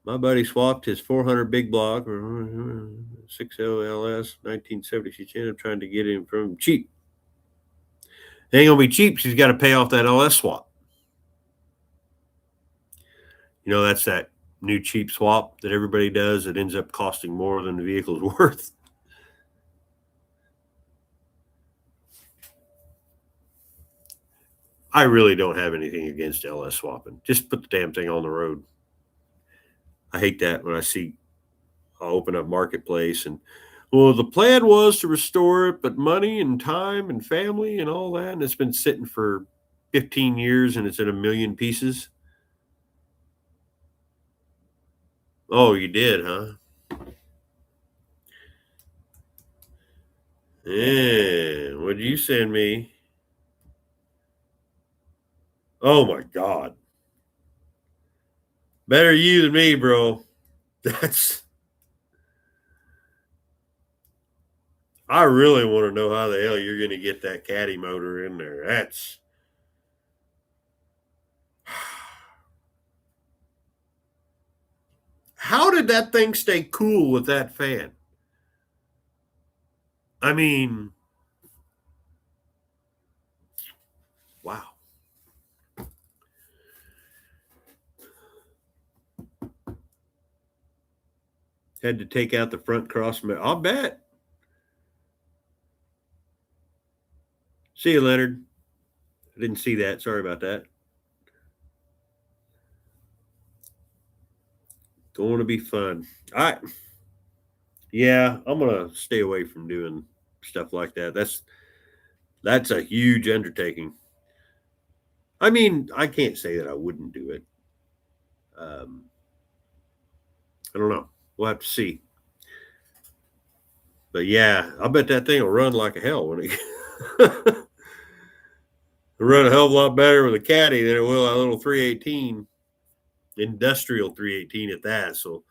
My buddy swapped his 400 big block or 6LLS 1970. She's ended up trying to get him from cheap. It ain't gonna be cheap. She's got to pay off that LS swap. That's that new cheap swap that everybody does. It ends up costing more than the vehicle's worth. I really don't have anything against LS swapping. Just put the damn thing on the road. I hate that when I see I'll open up marketplace and well, the plan was to restore it, but money and time and family and all that, and it's been sitting for 15 years and it's in a million pieces. Oh, you did, huh? Yeah. What'd you send me? Oh my God. Better you than me, bro. That's I really want to know how the hell you're gonna get that caddy motor in there. That's how did that thing stay cool with that fan? I mean, wow. Had to take out the front cross. I'll bet. See you, Leonard. I didn't see that. Sorry about that. Going to be fun. All right. Yeah, I'm gonna stay away from doing stuff like that. That's a huge undertaking. I mean, I can't say that I wouldn't do it. Um, I don't know. We'll have to see. But yeah, I bet that thing will run like a hell when it run a hell of a lot better with a caddy than it will a little 318, industrial 318 at that. So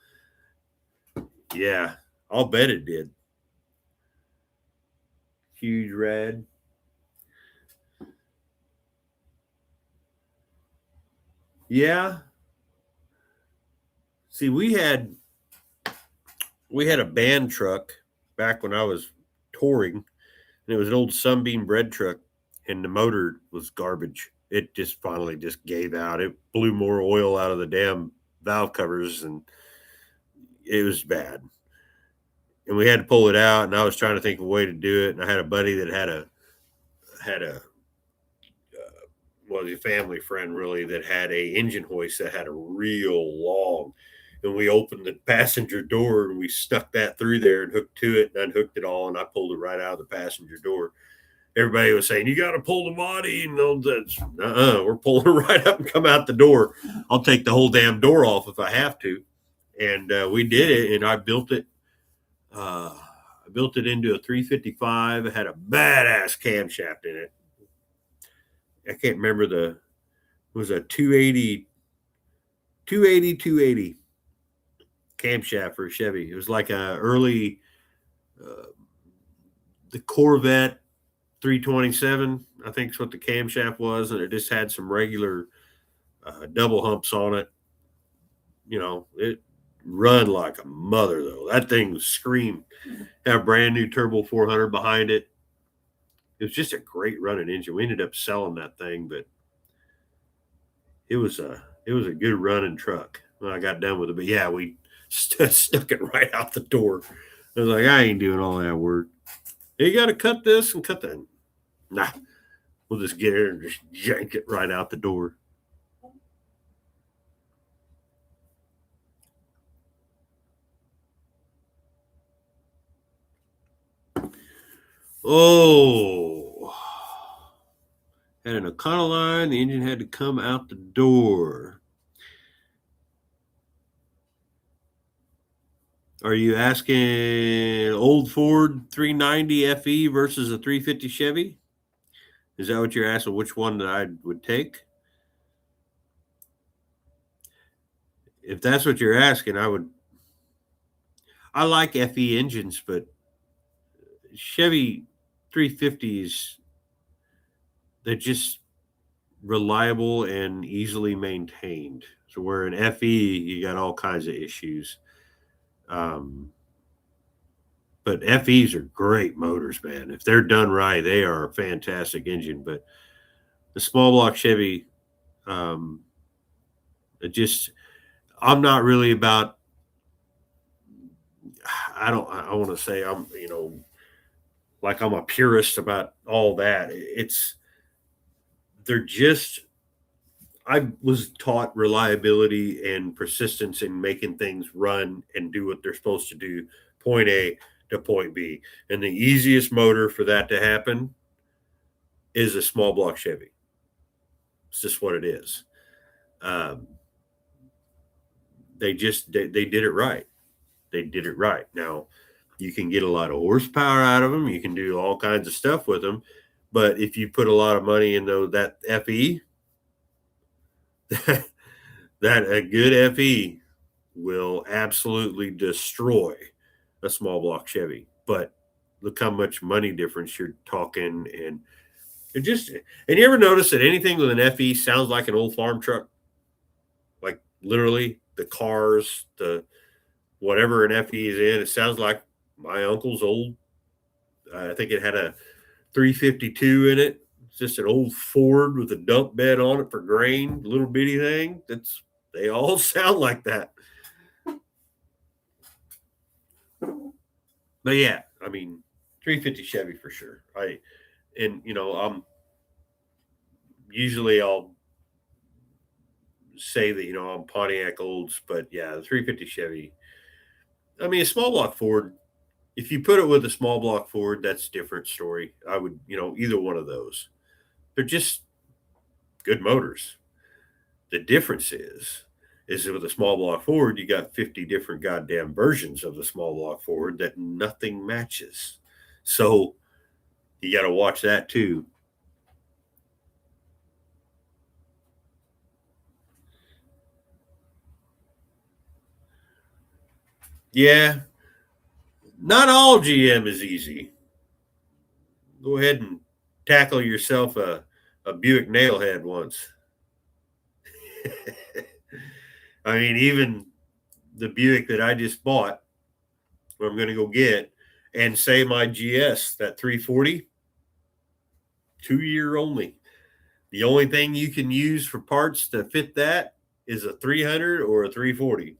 yeah, I'll bet it did. Huge rad. Yeah. See, we had a band truck back when I was touring, and it was an old Sunbeam bread truck, and the motor was garbage. It just finally just gave out. It blew more oil out of the damn valve covers, and it was bad. And we had to pull it out, and I was trying to think of a way to do it. And I had a buddy that had a was a family friend really that had a engine hoist that had a real long, and we opened the passenger door and we stuck that through there and hooked to it and unhooked it all, and I pulled it right out of the passenger door. Everybody was saying you got to pull the body, and that's we're pulling it right up and come out the door. I'll take the whole damn door off if I have to, and we did it, and I built it. I built it into a 355. It had a badass camshaft in it. I can't remember it was a 280 280 camshaft for a Chevy. It was like a early uh, the Corvette 327, I think is what the camshaft was, and it just had some regular double humps on it. It run like a mother though. That thing screamed. Had a brand new turbo 400 behind it. It was just a great running engine. We ended up selling that thing, but it was a good running truck when I got done with it. But yeah, we stuck it right out the door. I was like, I ain't doing all that work. Hey, you got to cut this and cut that. Nah, we'll just get it and just yank it right out the door. Oh, had an Econoline. The engine had to come out the door. Are you asking old Ford 390 FE versus a 350 Chevy? Is that what you're asking? Which one that I would take? If that's what you're asking, I would. I like FE engines, but Chevy 350s, they're just reliable and easily maintained. So where in FE, you got all kinds of issues. Um, but FEs are great motors, man. If they're done right, they are a fantastic engine. But the small block Chevy, um, it just, I'm not really about, I want to say I'm, like I'm a purist about all that. They're just, I was taught reliability and persistence in making things run and do what they're supposed to do, point A to point B. And the easiest motor for that to happen is a small block Chevy. It's just what it is. Um, they did it right. They did it right. Now you can get a lot of horsepower out of them. You can do all kinds of stuff with them. But if you put a lot of money into that FE, that a good FE will absolutely destroy a small block Chevy. But look how much money difference you're talking, and you ever notice that anything with an FE sounds like an old farm truck? Like literally the cars, the whatever an FE is in, it sounds like my uncle's old. I think it had a 352 in it. It's just an old Ford with a dump bed on it for grain, little bitty thing. They all sound like that. But yeah, I mean, 350 Chevy for sure. I'm usually I'll say that I'm Pontiac olds, but yeah, the 350 Chevy. I mean, a small block Ford. If you put it with a small block Ford, that's a different story. I would, either one of those. They're just good motors. The difference is that with a small block Ford, you got 50 different goddamn versions of the small block Ford that nothing matches. So you got to watch that too. Yeah, not all GM is easy. Go ahead and tackle yourself a Buick nailhead once. I mean, even the Buick that I just bought, what I'm going to go get, and say my GS, that 340, 2 year only. The only thing you can use for parts to fit that is a 300 or a 340.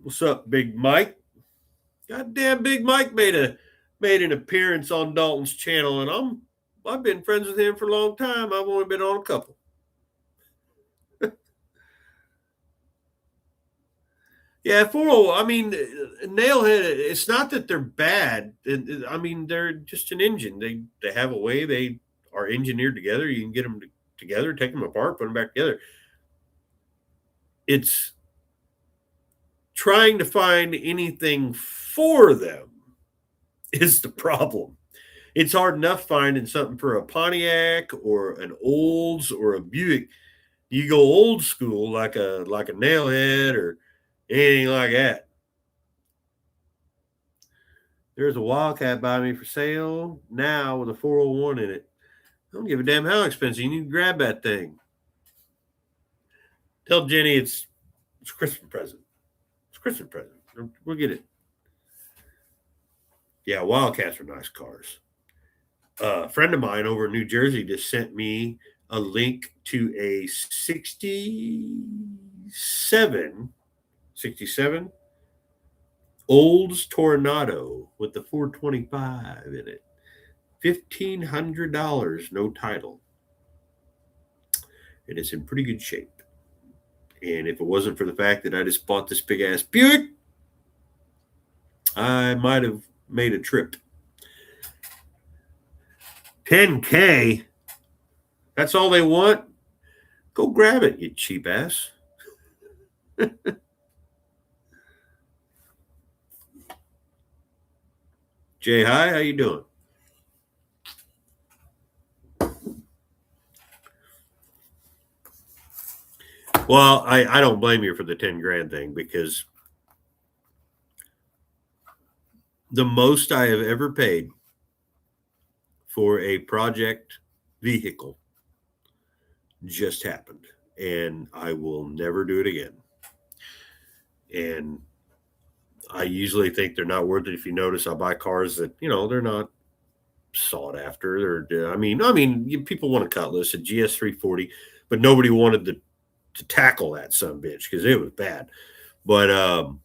What's up, Big Mike? Goddamn, Big Mike made an appearance on Dalton's channel, and I've been friends with him for a long time. I've only been on a couple. Yeah, 40. I mean, Nailhead. It's not that they're bad. I mean, they're just an engine. They have a way they are engineered together. You can get them together, take them apart, put them back together. It's trying to find anything for them is the problem. It's hard enough finding something for a Pontiac or an Olds or a Buick. You go old school like a nailhead or anything like that. There's a Wildcat by me for sale now with a 401 in it. I don't give a damn how expensive. You need to grab that thing. Tell Jenny it's a Christmas present. It's a Christmas present. We'll get it. Yeah, Wildcats are nice cars. A friend of mine over in New Jersey just sent me a link to a 67 Olds Tornado with the 425 in it. $1,500, no title. And it's in pretty good shape. And if it wasn't for the fact that I just bought this big ass Buick, I might have made a trip. $10K? That's all they want? Go grab it, you cheap ass. Jay, hi, how you doing? Well, I don't blame you for the 10 grand thing because the most I have ever paid for a project vehicle just happened, and I will never do it again. And I usually think they're not worth it. If you notice, I buy cars that they're not sought after. People want a Cutlass, a GS 340, but nobody wanted to tackle that son of a bitch because it was bad. But an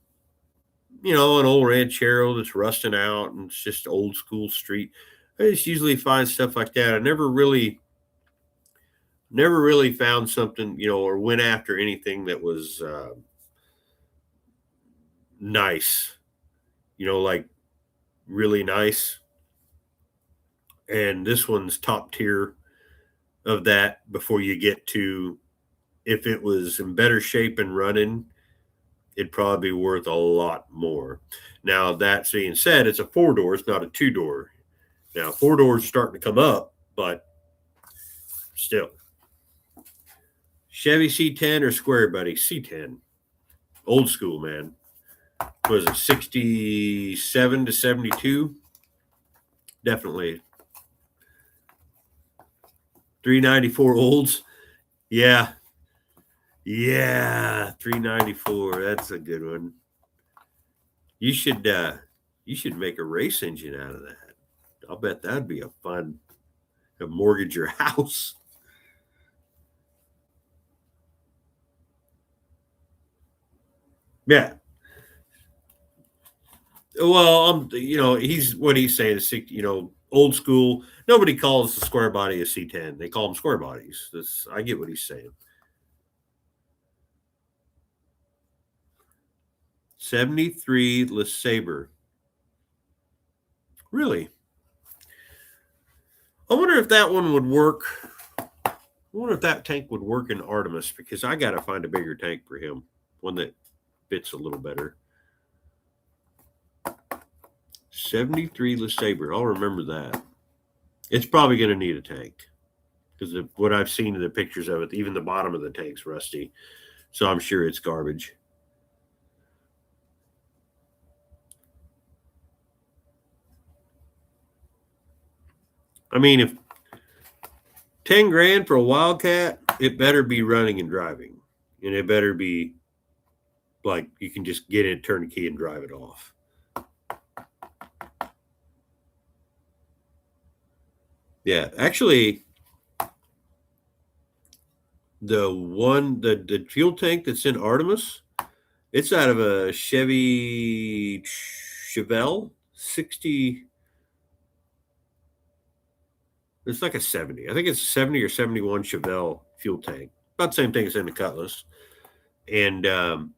old Ranchero that's rusting out and it's just old school street. I just usually find stuff like that. I never really found something, or went after anything that was nice, like really nice. And this one's top tier of that before you get to, if it was in better shape and running, it'd probably be worth a lot more. Now, that being said, it's a 4-door, it's not a 2-door. Now, 4 doors starting to come up, but still. Chevy C10 or Square Buddy? C10. Old school, man. Was it 67 to 72? Definitely. 394 Olds. Yeah. 394. That's a good one. You should make a race engine out of that. I'll bet that'd be a fun to mortgage your house. Yeah. Well, he's what he's saying is, old school. Nobody calls the square body a C10. They call them square bodies. I get what he's saying. 73 LeSabre. Really? I wonder if that one would work. I wonder if that tank would work in Artemis because I got to find a bigger tank for him, one that fits a little better. 73 LeSabre. I'll remember that. It's probably going to need a tank because of what I've seen in the pictures of it, even the bottom of the tank's rusty. So I'm sure it's garbage. I mean, if 10 grand for a Wildcat, it better be running and driving. And it better be like you can just get it, turn the key, and drive it off. Yeah, actually, the fuel tank that's in Artemis, it's out of a Chevy Chevelle 60. It's like a 70. I think it's a 70 or 71 Chevelle fuel tank. About the same thing as in the Cutlass. And the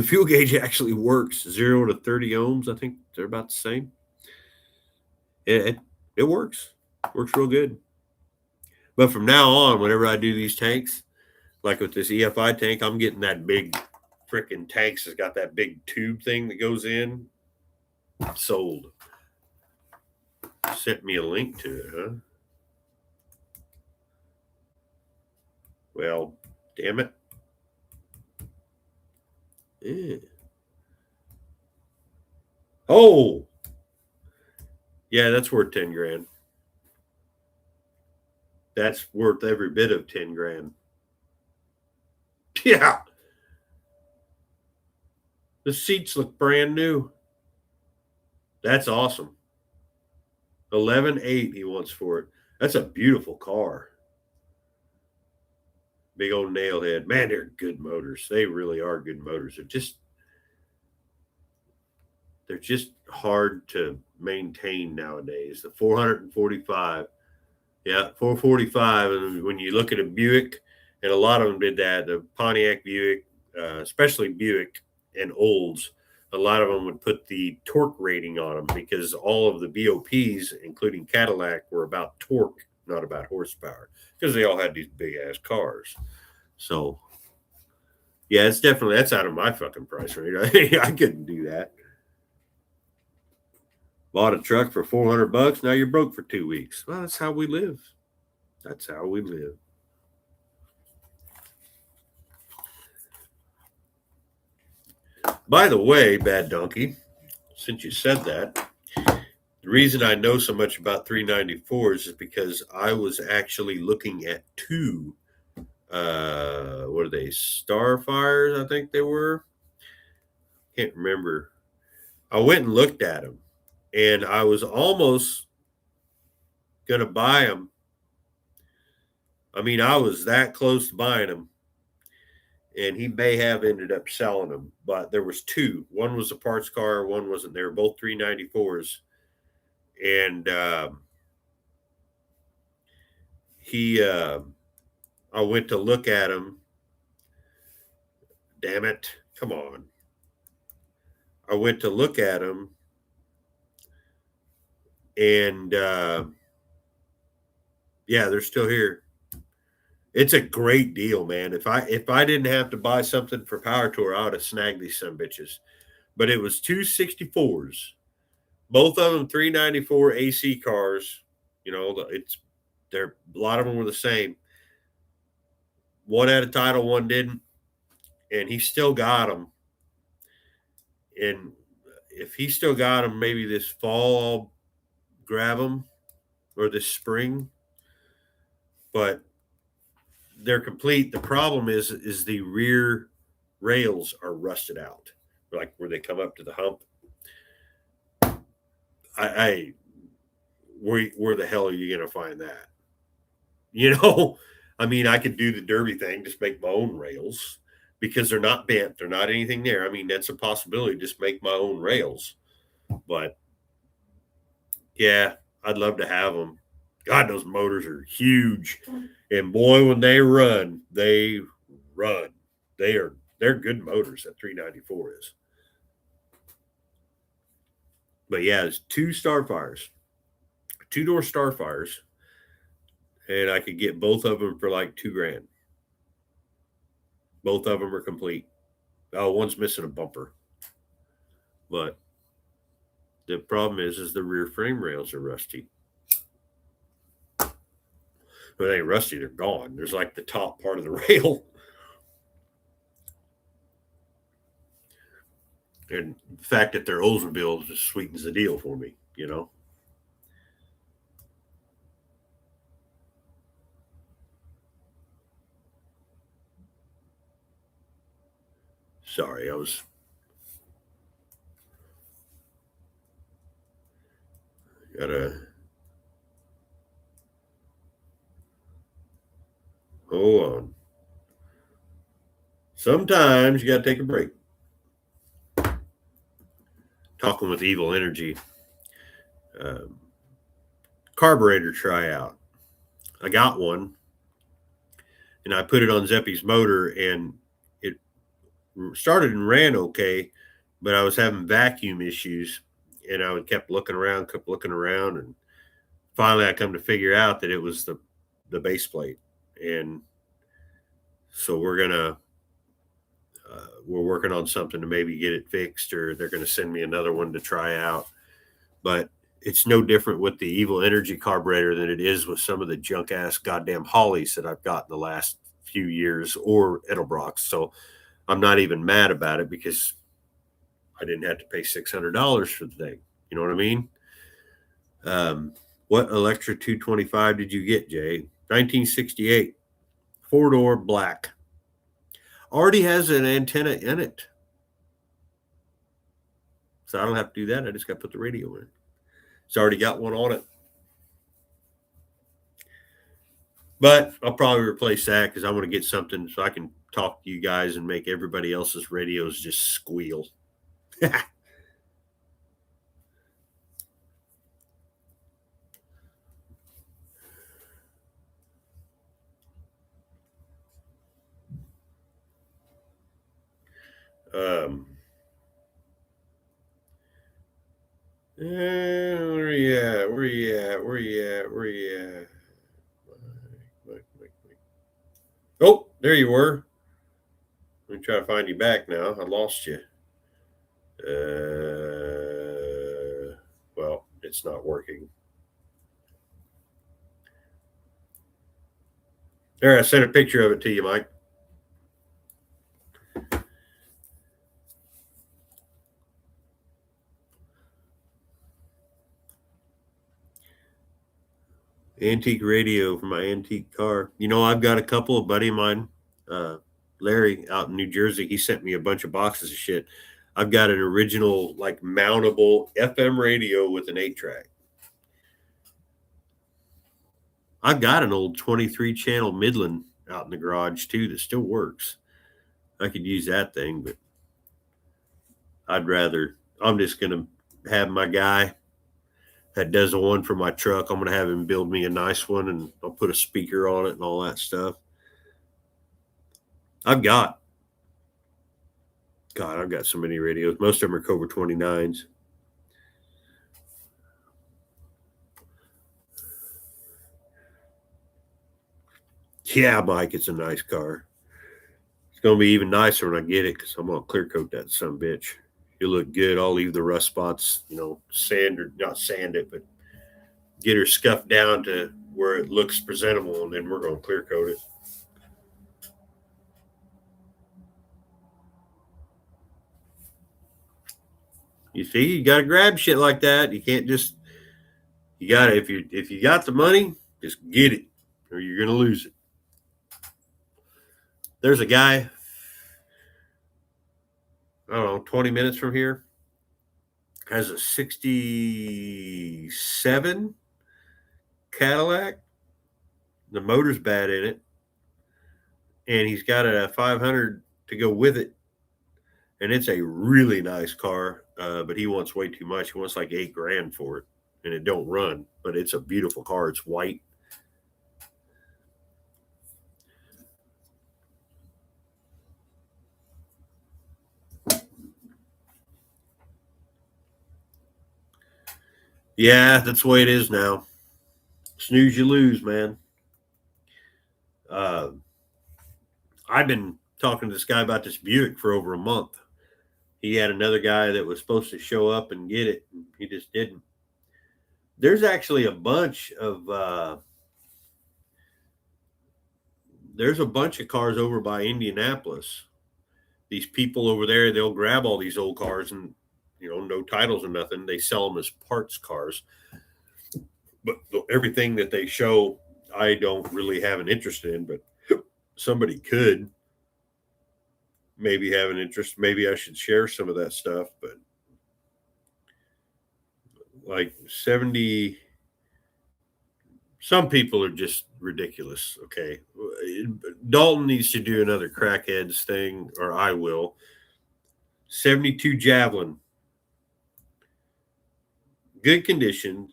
fuel gauge actually works 0 to 30 ohms. I think they're about the same. It works. Works real good. But from now on, whenever I do these tanks, like with this EFI tank, I'm getting that big freaking tanks that's got that big tube thing that goes in. Sold. Sent me a link to it, huh? Well, damn it. Yeah. Oh, yeah, that's worth 10 grand. That's worth every bit of 10 grand. Yeah. The seats look brand new. That's awesome. 11.8 he wants for it. That's a beautiful car. Big old nail head. Man, they're good motors. They really are good motors. They're just hard to maintain nowadays. The 445. Yeah, 445. And when you look at a Buick, and a lot of them did that, the Pontiac Buick, especially Buick and Olds, a lot of them would put the torque rating on them because all of the BOPs, including Cadillac, were about torque, not about horsepower, because they all had these big ass cars. So, yeah, it's definitely that's out of my fucking price range. I couldn't do that. Bought a truck for $400. Now you're broke for 2 weeks. Well, that's how we live. That's how we live. By the way, Bad Donkey, since you said that, the reason I know so much about 394s is because I was actually looking at two, what are they, Starfires, I think they were. Can't remember. I went and looked at them, and I was almost going to buy them. I mean, I was that close to buying them, and he may have ended up selling them, but there was two. One was a parts car, one wasn't. They were both 394s, and he I went to look at him. Damn it. Come on. I went to look at him, and yeah, they're still here. It's a great deal, man. If I didn't have to buy something for Power Tour, I would have snagged these some bitches. But it was two 64s, both of them 394 AC cars. You know, it's they're a lot of them were the same. One had a title, one didn't, and he still got them. And if he still got them, maybe this fall I'll grab them or this spring. But they're complete. The problem is the rear rails are rusted out, like where they come up to the hump. I where the hell are you gonna find that? You know, I mean, I could do the derby thing, just make my own rails because they're not bent, they're not anything there. I mean, that's a possibility. Just make my own rails, but yeah, I'd love to have them. God, those motors are huge, and boy, when they run, they run. They're good motors. That 394 is. But yeah, it's two Starfires, two door Starfires, and I could get both of them for like 2 grand. Both of them are complete. Oh, one's missing a bumper, but the problem is the rear frame rails are rusty. But they ain't rusty; they're gone. There's like the top part of the rail, and the fact that they're Oldsmobile just sweetens the deal for me. You know. Sorry, I was gotta hold on. Sometimes you gotta take a break. Talking with Evil Energy. Um, Carburetor tryout. I got one, and I put it on Zeppy's motor, and it started and ran okay, but I was having vacuum issues, and I kept kept looking around, and finally I come to figure out that it was the base plate, and so we're working on something to maybe get it fixed, or they're gonna send me another one to try out. But it's no different with the Evil Energy carburetor than it is with some of the junk ass goddamn Hollies that I've got in the last few years, or Edelbrocks. So I'm not even mad about it because I didn't have to pay $600 for the thing. You know what I mean? What Electra 225 did you get, Jay? 1968, 4-door black. Already has an antenna in it. So I don't have to do that. I just got to put the radio in. It's already got one on it. But I'll probably replace that because I want to get something so I can talk to you guys and make everybody else's radios just squeal. Where you at? Where you at? Where you at? Where you at? Oh, there you were. Let me try to find you back now. I lost you. Well, it's not working. There, I sent a picture of it to you, Mike. Antique radio for my antique car. You know, I've got a couple. A buddy of mine, Larry, out in New Jersey, he sent me a bunch of boxes of shit. I've got an original, like, mountable FM radio with an 8-track. I've got an old 23 channel Midland out in the garage too that still works. I could use that thing, but I'm just going to have my guy that does the one for my truck. I'm going to have him build me a nice one, and I'll put a speaker on it and all that stuff. I've got so many radios. Most of them are Cobra 29s. Yeah, Mike, it's a nice car. It's going to be even nicer when I get it because I'm going to clear coat that son of a bitch. It'll look good. I'll leave the rust spots, sand or not sand it, but get her scuffed down to where it looks presentable, and then we're going to clear coat it. You see, you got to grab shit like that. You can't just, you got to, if you got the money, just get it or you're going to lose it. There's a guy, I don't know, 20 minutes from here, has a 67 Cadillac. The motor's bad in it. And he's got a 500 to go with it. And it's a really nice car, but he wants way too much. He wants like $8,000 for it, and it don't run. But it's a beautiful car. It's white. Yeah, that's the way it is now. Snooze, you lose, man. I've been talking to this guy about this Buick for over a month. He had another guy that was supposed to show up and get it, and he just didn't. There's actually a bunch of cars over by Indianapolis. These people over there, they'll grab all these old cars and, no titles or nothing. They sell them as parts cars. But everything that they show, I don't really have an interest in, but somebody could maybe have an interest. Maybe I should share some of that stuff, but like 70, some people are just ridiculous. Okay. Dalton needs to do another crackheads thing, or I will. 72 Javelin. Good condition,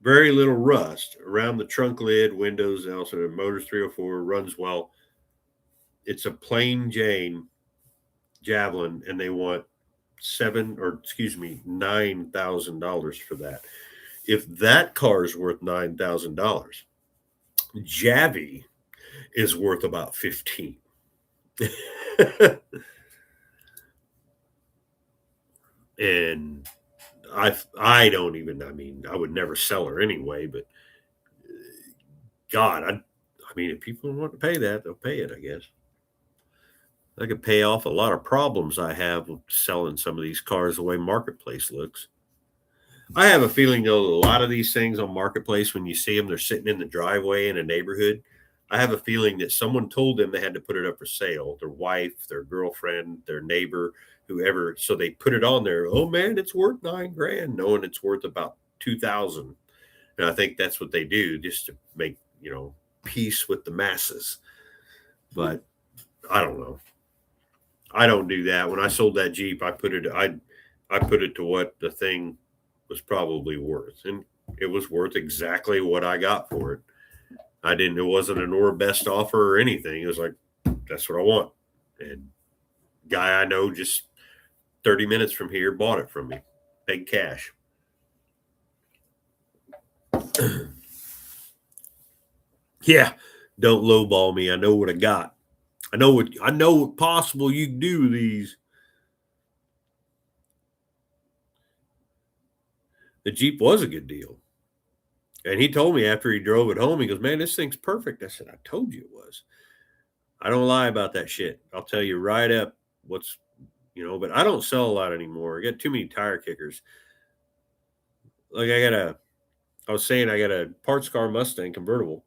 very little rust around the trunk lid, windows, and also the motor's 304, runs well. It's a plain Jane Javelin, and they want $9,000 for that. If that car is worth $9,000, Javi is worth about 15. And I don't even. I mean, I would never sell her anyway. But God, I mean, if people want to pay that, they'll pay it. I guess I could pay off a lot of problems I have with selling some of these cars the way Marketplace looks. I have a feeling though a lot of these things on Marketplace, when you see them, they're sitting in the driveway in a neighborhood. I have a feeling that someone told them they had to put it up for sale. Their wife, their girlfriend, their neighbor, whoever. So they put it on there. Oh man, it's worth $9,000, knowing it's worth about 2,000. And I think that's what they do just to make peace with the masses. But I don't know. I don't do that. When I sold that Jeep, I put it to what the thing was probably worth, and it was worth exactly what I got for it. I didn't. It wasn't an or best offer or anything. It was like that's what I want. And guy I know just 30 minutes from here bought it from me, paid cash. Yeah, don't lowball me. I know what I got. I know what possible you can do with these. The Jeep was a good deal. And he told me after he drove it home, he goes, "Man, this thing's perfect." I said, "I told you it was." I don't lie about that shit. I'll tell you right up what's, but I don't sell a lot anymore. I got too many tire kickers. Like I was saying, I got a parts car Mustang convertible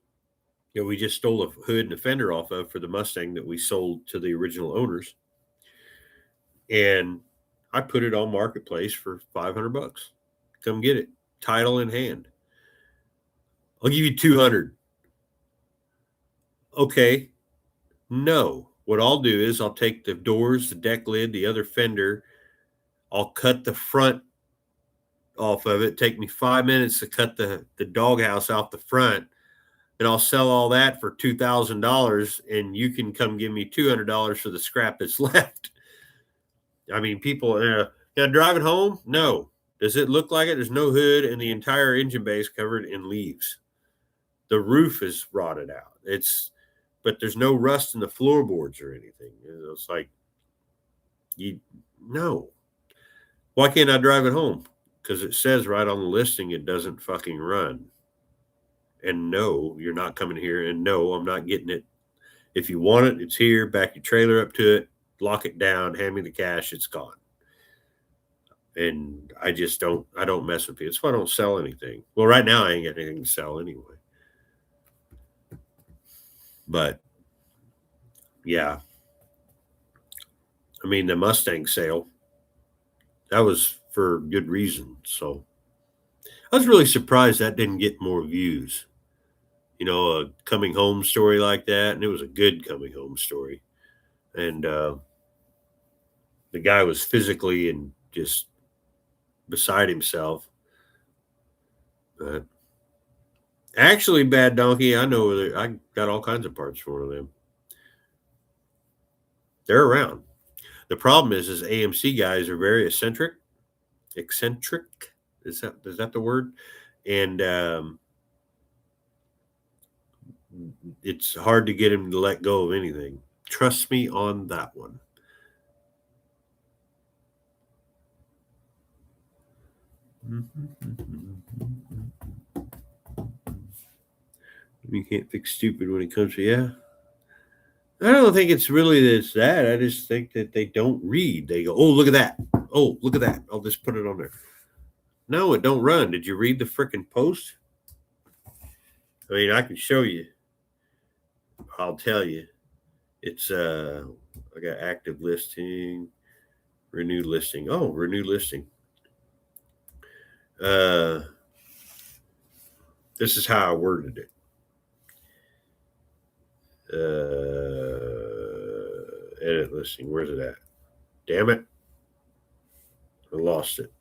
that we just stole a hood and a fender off of for the Mustang that we sold to the original owners. And I put it on Marketplace for $500. Come get it. Title in hand. I'll give you 200. Okay. No. What I'll do is I'll take the doors, the deck lid, the other fender. I'll cut the front off of it. Take me 5 minutes to cut the doghouse out the front, and I'll sell all that for $2,000, and you can come give me $200 for the scrap that's left. I mean, people, drive it home? No. Does it look like it? There's no hood, and the entire engine bay is covered in leaves. The roof is rotted out. But there's no rust in the floorboards or anything. It's like, no. Why can't I drive it home? Because it says right on the listing it doesn't fucking run. And no, you're not coming here. And no, I'm not getting it. If you want it, it's here. Back your trailer up to it. Lock it down. Hand me the cash. It's gone. And I don't mess with people. That's why I don't sell anything. Well, right now I ain't got anything to sell anyway. But yeah. I mean, the Mustang sale, that was for good reason. So I was really surprised that didn't get more views. A coming home story like that. And it was a good coming home story. And the guy was physically and just beside himself. But actually, Bad Donkey, I know I got all kinds of parts for one of them. They're around. The problem is AMC guys are very eccentric. Is that the word? And it's hard to get him to let go of anything. Trust me on that one. You can't fix stupid when it comes to, yeah. I don't think it's really that. I just think that they don't read. They go, "Oh, look at that. Oh, look at that. I'll just put it on there." No, it don't run. Did you read the freaking post? I mean, I can show you. I'll tell you. It's I got active listing, renew listing. Oh, renew listing. This is how I worded it. Edit listing. Where's it at? Damn it. I lost it.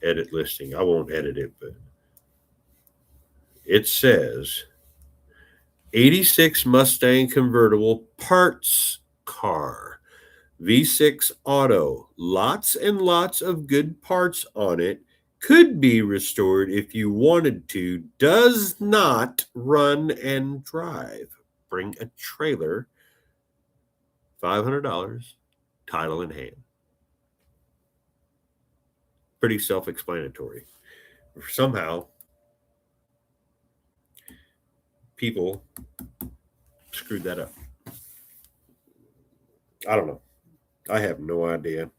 Edit listing. I won't edit it, but it says 86 Mustang convertible parts car, V6 auto, lots and lots of good parts on it, could be restored if you wanted to, does not run and drive. Bring a trailer, $500, title in hand. pretty self-explanatory. Somehow, people screwed that up. I don't know. I have no idea.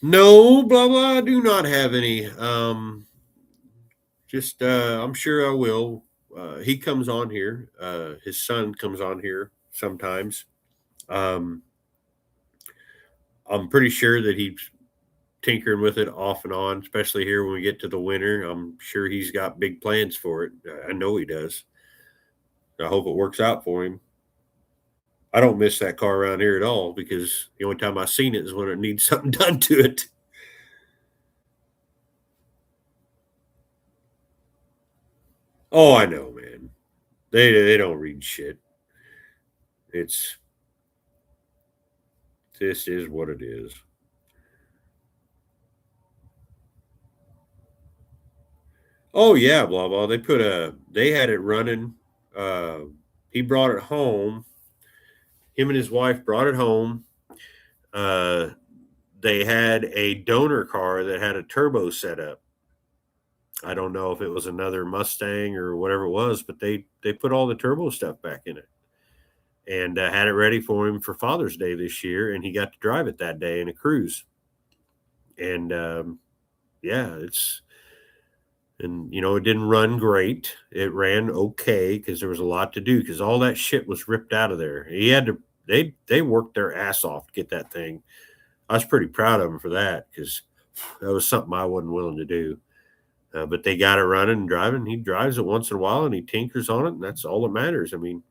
No, blah blah. I do not have any. Just I'm sure I will. He comes on here. His son comes on here sometimes. Um, I'm pretty sure that he's tinkering with it off and on, especially here when we get to the winter. I'm sure he's got big plans for it. I know he does. I hope it works out for him. I don't miss that car around here at all because the only time I've seen it is when it needs something done to it. Oh, I know, man. They don't read shit. It's this is what it is. Oh yeah, blah blah. They had it running. Uh, he brought it home. Him and his wife brought it home. Uh, they had a donor car that had a turbo set up. I don't know if it was another Mustang or whatever it was, but they put all the turbo stuff back in it and had it ready for him for Father's Day this year, and he got to drive it that day in a cruise. And yeah, it's and it didn't run great. It ran okay because there was a lot to do because all that shit was ripped out of there. He had to they worked their ass off to get that thing. I was pretty proud of him for that because that was something I wasn't willing to do. But they got it running and driving. He drives it once in a while and he tinkers on it, and that's all that matters. I mean,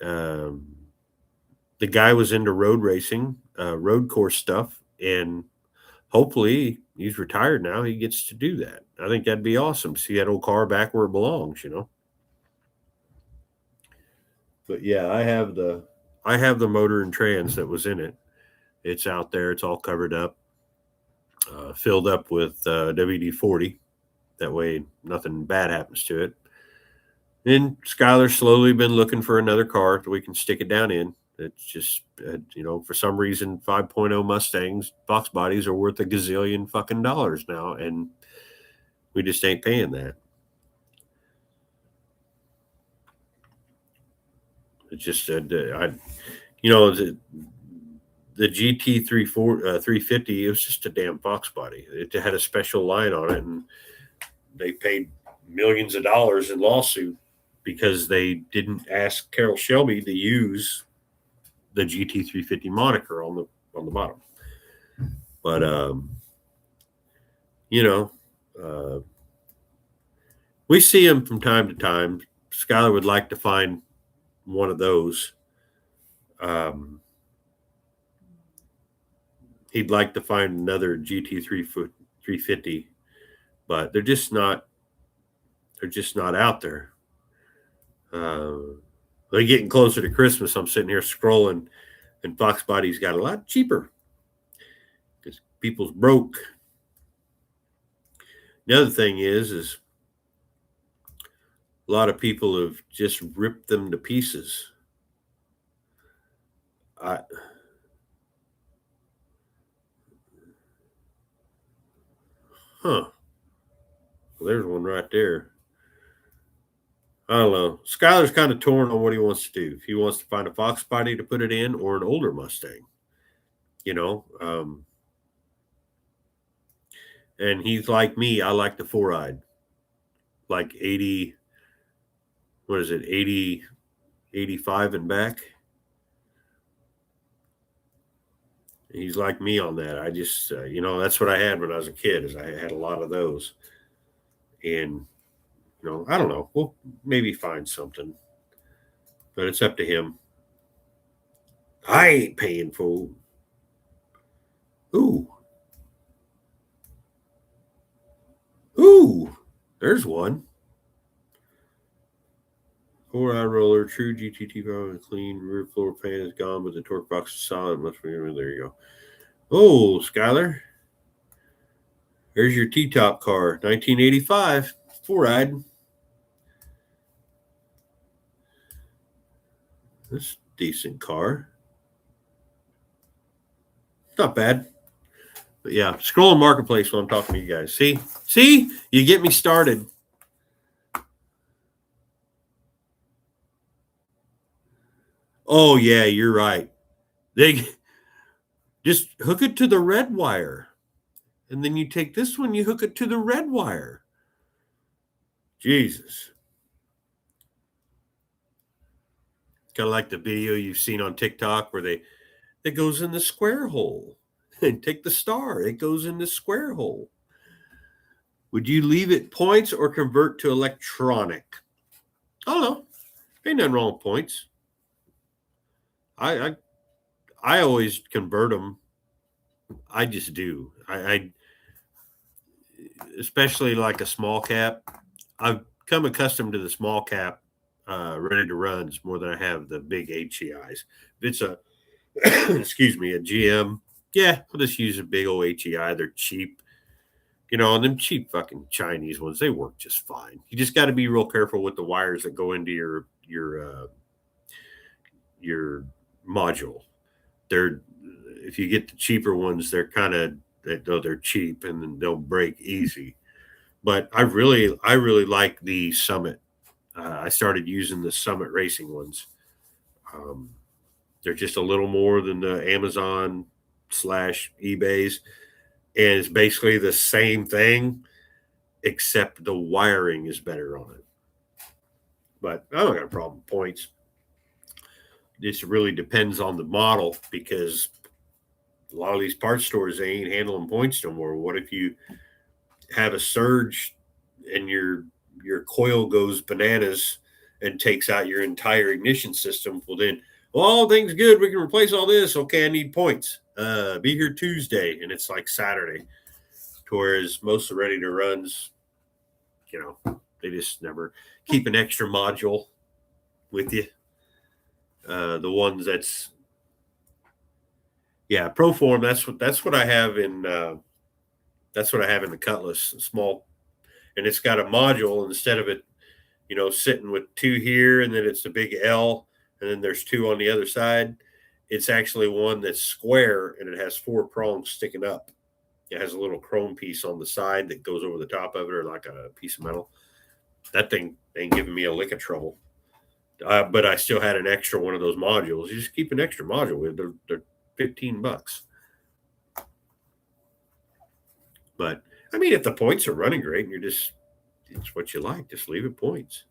um, the guy was into road racing, road course stuff, and hopefully he's retired now. He gets to do that. I think that'd be awesome. See that old car back where it belongs. But yeah, I have the motor and trans that was in it. It's out there. It's all covered up, filled up with WD 40. That way, nothing bad happens to it. And Skylar's slowly been looking for another car that we can stick it down in. It's just, for some reason, 5.0 Mustangs, box bodies are worth a gazillion fucking dollars now. And we just ain't paying that. It's just, the GT 350, it was just a damn box body. It had a special line on it, and they paid millions of dollars in lawsuit because they didn't ask Carroll Shelby to use the GT 350 moniker on the bottom. But you know, uh, we see them from time to time. Skylar would like to find one of those. Um, he'd like to find another GT 350, but they're just not. They're just not out there. They're getting closer to Christmas. I'm sitting here scrolling, and Fox Body's got a lot cheaper because people's broke. The other thing is a lot of people have just ripped them to pieces. I Huh. Well, there's one right there. I don't know. Skylar's kind of torn on what he wants to do. If he wants to find a Fox body to put it in or an older Mustang, you know. And he's like me. I like the four-eyed, like 80. What is it? 80, 85 and back. He's like me on that. I just, that's what I had when I was a kid. Is I had a lot of those, and I don't know. We'll maybe find something, but it's up to him. I ain't paying for. Ooh, ooh, there's one. Four-eye roller, true GTT power, clean rear floor pan is gone, but the torque box is solid. Must be there. You go. Oh, Skylar, there's your T-top car, 1985, four-eyed. This decent car. Not bad. But yeah, scrolling marketplace while I'm talking to you guys. See, you get me started. Oh yeah, you're right. They just hook it to the red wire, and then you take this one, you hook it to the red wire. Jesus, kind of like the video you've seen on TikTok where it goes in the square hole, and take the star, it goes in the square hole. Would you leave it points or convert to electronic? I don't know. Ain't nothing wrong with points. I I, I always convert them. I just do. I especially like a small cap. I've come accustomed to the small cap ready to runs more than I have the big HEIs. If it's a excuse me, a GM, yeah, I'll just use a big old HEI. They're cheap. And them cheap fucking Chinese ones, they work just fine. You just got to be real careful with the wires that go into your module. They're If you get the cheaper ones, they're kind of they're cheap and they'll break easy. But I really like the Summit. I started using the Summit Racing ones. Um, they're just a little more than the Amazon slash eBay's, and it's basically the same thing, except the wiring is better on it. But I don't got a problem with points. This really depends on the model because a lot of these parts stores they ain't handling points no more. What if you have a surge and your coil goes bananas and takes out your entire ignition system? Well, then, all things good. We can replace all this. Okay, I need points. Be here Tuesday, and it's like Saturday. Whereas most of the ready to runs, they just never keep an extra module with you. The ones Proform. That's what I have in the Cutlass small, and it's got a module instead of it, sitting with two here, and then it's a big L, and then there's two on the other side. It's actually one that's square, and it has four prongs sticking up. It has a little chrome piece on the side that goes over the top of it, or like a piece of metal. That thing ain't giving me a lick of trouble. But I still had an extra one of those modules. You just keep an extra module with. They're $15. But I mean, if the points are running great and it's what you like, just leave it points.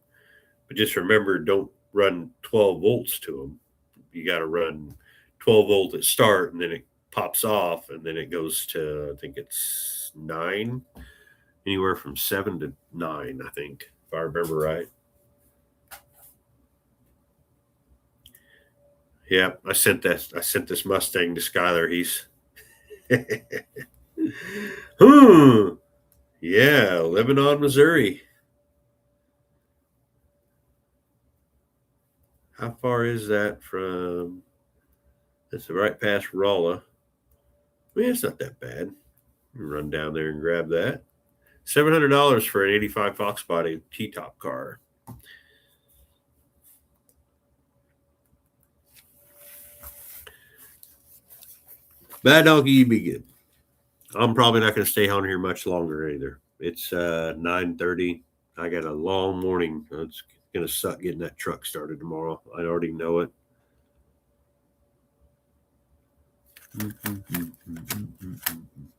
But just remember, don't run 12 volts to them. You got to run 12 volt at start, and then it pops off, and then it goes to, I think it's 9, anywhere from 7 to 9, I think, if I remember right. Yeah, I sent this Mustang to Skylar. He's yeah, Lebanon, Missouri. How far is that from? That's right past Rolla. I mean, it's not that bad. Run down there and grab that. $700 for an '85 Fox body T-top car. Bad Donkey, you be good. I'm probably not going to stay on here much longer either. It's 9:30. I got a long morning. It's going to suck getting that truck started tomorrow. I already know it.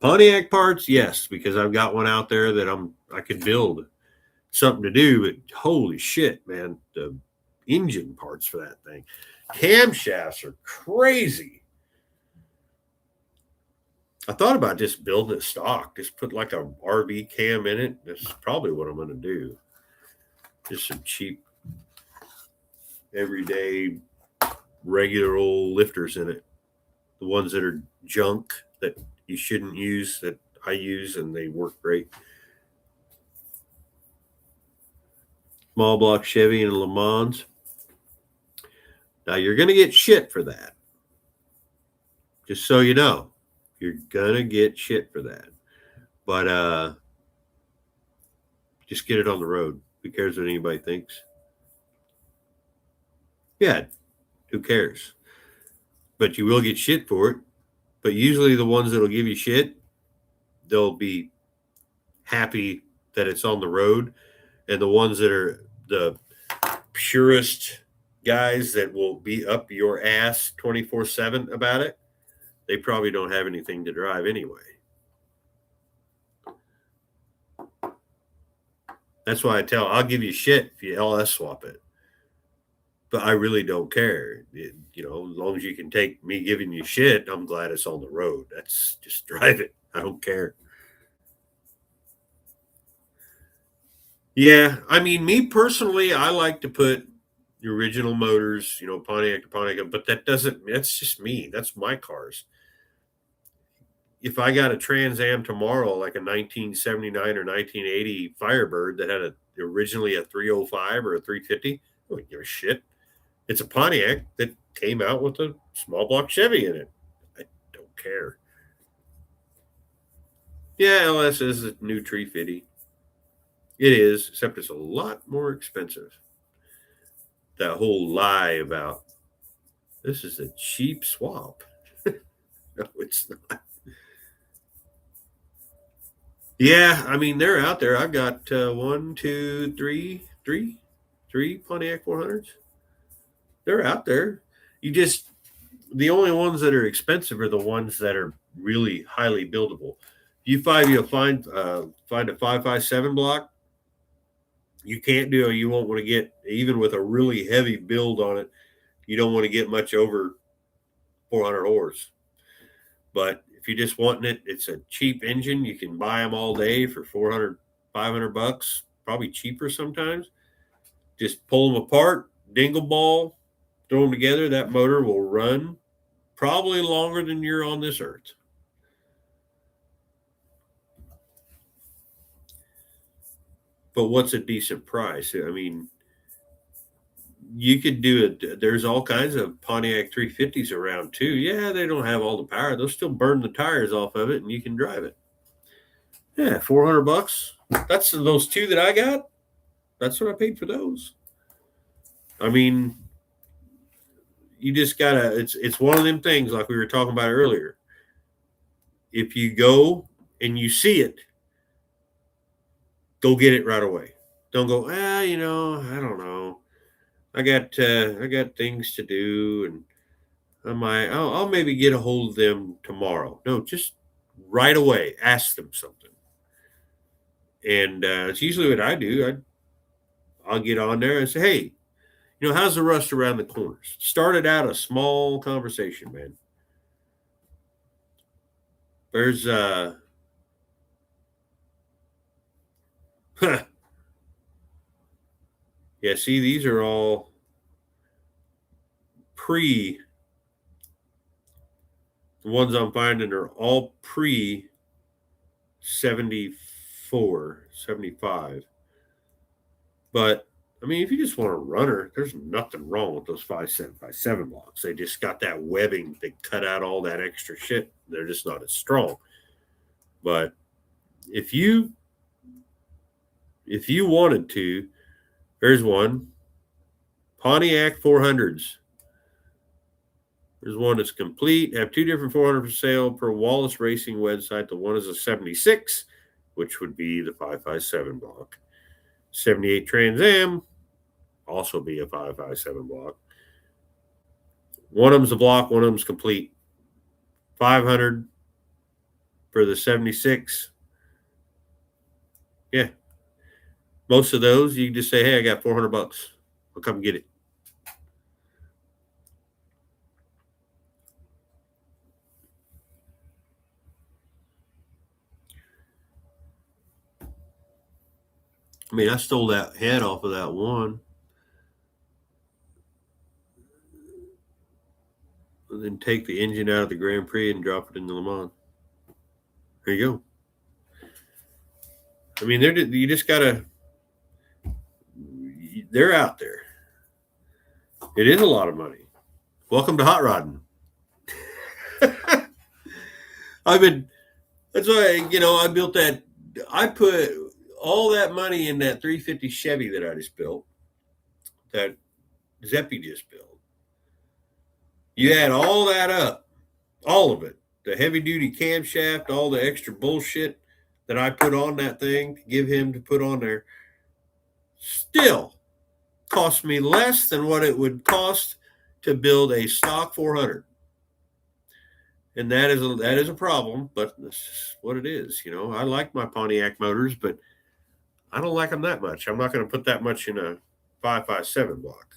Pontiac parts, yes, because I've got one out there that I could build something to do. But holy shit, man, the engine parts for that thing, camshafts are crazy. I thought about just building it stock, just put like a RV cam in it. That's probably what I'm going to do. Just some cheap, everyday, regular old lifters in it. The ones that are junk that you shouldn't use that I use, and they work great. Small block Chevy and Le Mans. Now you're going to get shit for that. Just so you know, you're going to get shit for that. But just get it on the road. Who cares what anybody thinks? Yeah, who cares? But you will get shit for it. But usually the ones that'll give you shit they'll be happy that it's on the road. And the ones that are the purest guys that will be up your ass 24/7 about it, they probably don't have anything to drive anyway. That's why I'll give you shit if you LS swap it. But I really don't care. As long as you can take me giving you shit, I'm glad it's on the road. That's just drive it. I don't care. Yeah, I mean, me personally, I like to put the original motors, Pontiac to Pontiac, but that's just me. That's my cars. If I got a Trans Am tomorrow, like a 1979 or 1980 Firebird that had originally a 305 or a 350, I wouldn't give a shit. It's a Pontiac that came out with a small block Chevy in it. I don't care. Yeah, LS is a new 350. It is, except it's a lot more expensive. That whole lie about this is a cheap swap. No, it's not. Yeah, I mean they're out there. I've got one, two, three Pontiac 400s. They're out there. The only ones that are expensive are the ones that are really highly buildable. You'll find a 557 block. You can't do it. You won't want to get, even with a really heavy build on it, you don't want to get much over 400 horse. But if you just want it, it's a cheap engine. You can buy them all day for 400, 500 bucks, probably cheaper sometimes. Just pull them apart, dingle ball, throw them together. That motor will run probably longer than you're on this earth. But what's a decent price? I mean, you could do it. There's all kinds of Pontiac 350s around too. Yeah, they don't have all the power. They'll still burn the tires off of it, and you can drive it. Yeah, 400 bucks. That's those two that I got. That's what I paid for those. I mean, you just gotta. It's one of them things like we were talking about earlier. If you go and you see it, go get it right away. Don't go. I don't know. I got things to do, and I'll maybe get a hold of them tomorrow. No, just right away. Ask them something, and it's usually what I do. I'll get on there and say, hey, how's the rust around the corners? Started out a small conversation, man. There's yeah, see, these are all the ones I'm finding are all pre 74, 75. But I mean, if you just want a runner, there's nothing wrong with those 5.7x7 blocks. They just got that webbing that cut out all that extra shit. They're just not as strong. But if you wanted to, there's one Pontiac 400s. There's one that's complete. I have two different 400 for sale per Wallace Racing website. The one is a 76, which would be the 5.7 block. 78 Trans Am, also be a 5.7 block. One of them's a block, one of them's complete. 500 for the 76. Yeah. Most of those, you can just say, hey, I got 400 bucks. I'll come get it. I mean, I stole that head off of that one. And then take the engine out of the Grand Prix and drop it into Le Mans. There you go. I mean, you just gotta. They're out there. It is a lot of money. Welcome to hot rodding. That's why, I built that. I put all that money in that 350 Chevy that I just built, that Zeppy just built. You add all that up, all of it, the heavy duty camshaft, all the extra bullshit that I put on that thing to give him to put on there, still cost me less than what it would cost to build a stock 400. And that is a problem, but that's just what it is. You know, I like my Pontiac motors, but I don't like them that much. I'm not going to put that much in a 557 block.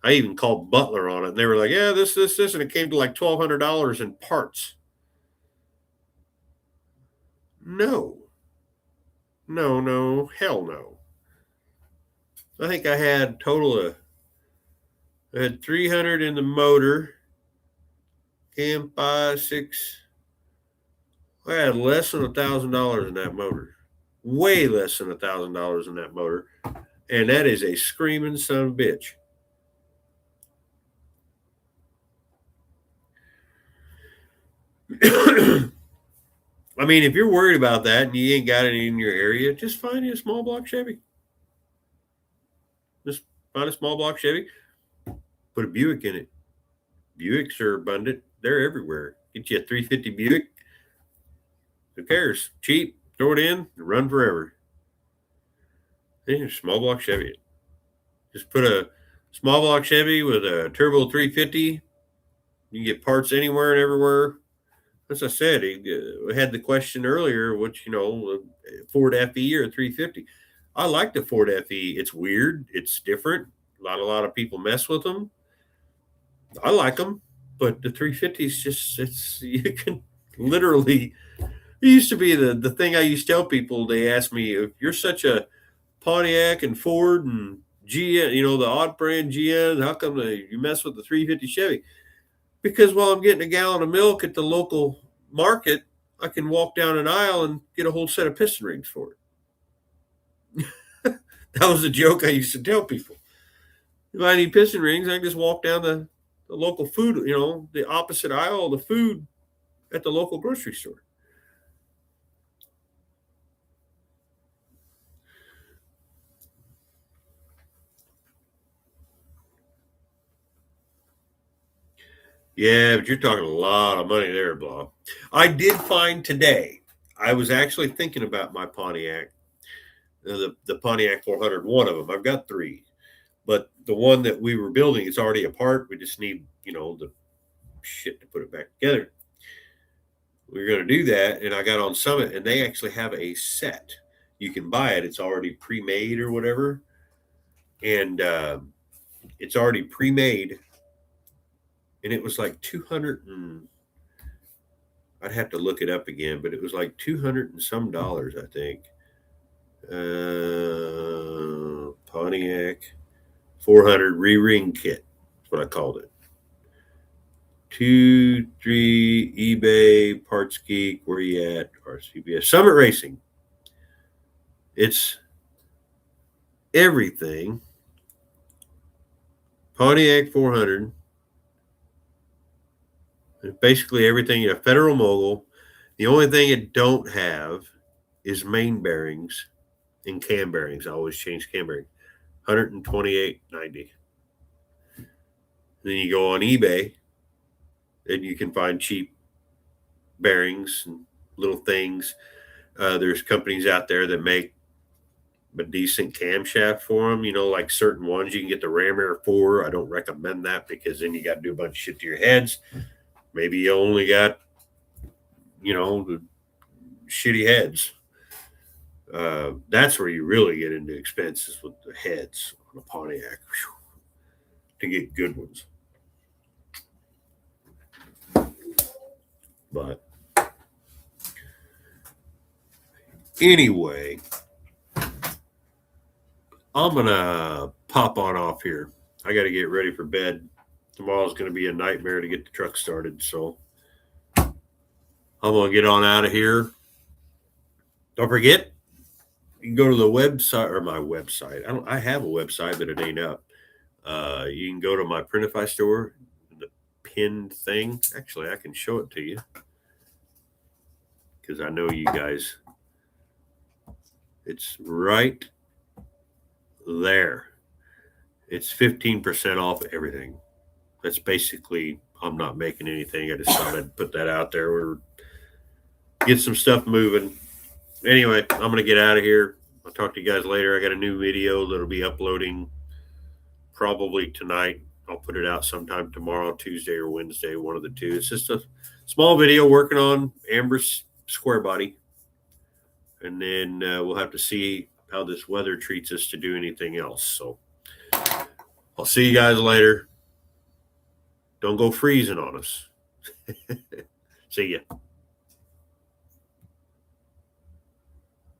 I even called Butler on it, and they were like, "Yeah, this," and it came to like $1,200 in parts. No, no, hell no. I think I had total of I had 300 in the motor, cam 5, 6. I had less than $1,000 in that motor, way less than $1,000 in that motor, and that is a screaming son of a bitch. I mean, if you're worried about that and you ain't got it in your area, just find you a small block Chevy. Just find a small block Chevy, put a Buick in it. Buicks are abundant. They're everywhere. Get you a 350 Buick. Who cares? Cheap. Throw it in. Run forever. Small block Chevy. Just put a small block Chevy with a turbo 350. You can get parts anywhere and everywhere. As I said, we had the question earlier, which, Ford FE or 350. I like the Ford FE. It's weird. It's different. A lot of people mess with them. I like them, but the 350 is just, you can literally, it used to be the thing I used to tell people. They ask me, if you're such a Pontiac and Ford and GM, the odd brand GM, how come you mess with the 350 Chevy? Because while I'm getting a gallon of milk at the local market, I can walk down an aisle and get a whole set of piston rings for it. That was a joke I used to tell people. If I need piston rings, I can just walk down the local food, the opposite aisle of the food at the local grocery store. Yeah, but you're talking a lot of money there, Blah. I did find today, I was actually thinking about my Pontiac, the Pontiac 400, one of them. I've got three, but the one that we were building is already apart. We just need, the shit to put it back together. We are going to do that, and I got on Summit, and they actually have a set. You can buy it. It's already pre-made or whatever, and it's already pre-made, and it was like 200 and I'd have to look it up again, but it was like 200 and some dollars, I think. Pontiac 400 re-ring kit. That's what I called it. 2, 3 eBay Parts Geek. Where you at? RCBS Summit Racing. It's everything. Pontiac 400. Basically everything. Federal Mogul. The only thing it don't have is main bearings and cam bearings. I always change cam bearings. $128.90. Then you go on eBay and you can find cheap bearings and little things. There's companies out there that make a decent camshaft for them, like certain ones. You can get the Ram Air 4. I don't recommend that because then you got to do a bunch of shit to your heads. Maybe you only got, the shitty heads. That's where you really get into expenses with the heads on a Pontiac to get good ones. But anyway, I'm gonna pop on off here. I got to get ready for bed. Tomorrow's going to be a nightmare to get the truck started, so I'm gonna get on out of here. Don't forget, you can go to the website or my website. I have a website, but it ain't up. You can go to my Printify store, the pinned thing. Actually, I can show it to you because I know you guys. It's right there. It's 15% off everything. That's basically I'm not making anything. I just thought I'd put that out there. We're get some stuff moving. Anyway, I'm going to get out of here. I'll talk to you guys later. I got a new video that'll be uploading probably tonight. I'll put it out sometime tomorrow, Tuesday or Wednesday, one of the two. It's just a small video working on Amber's square body. And then we'll have to see how this weather treats us to do anything else. So I'll see you guys later. Don't go freezing on us. See ya.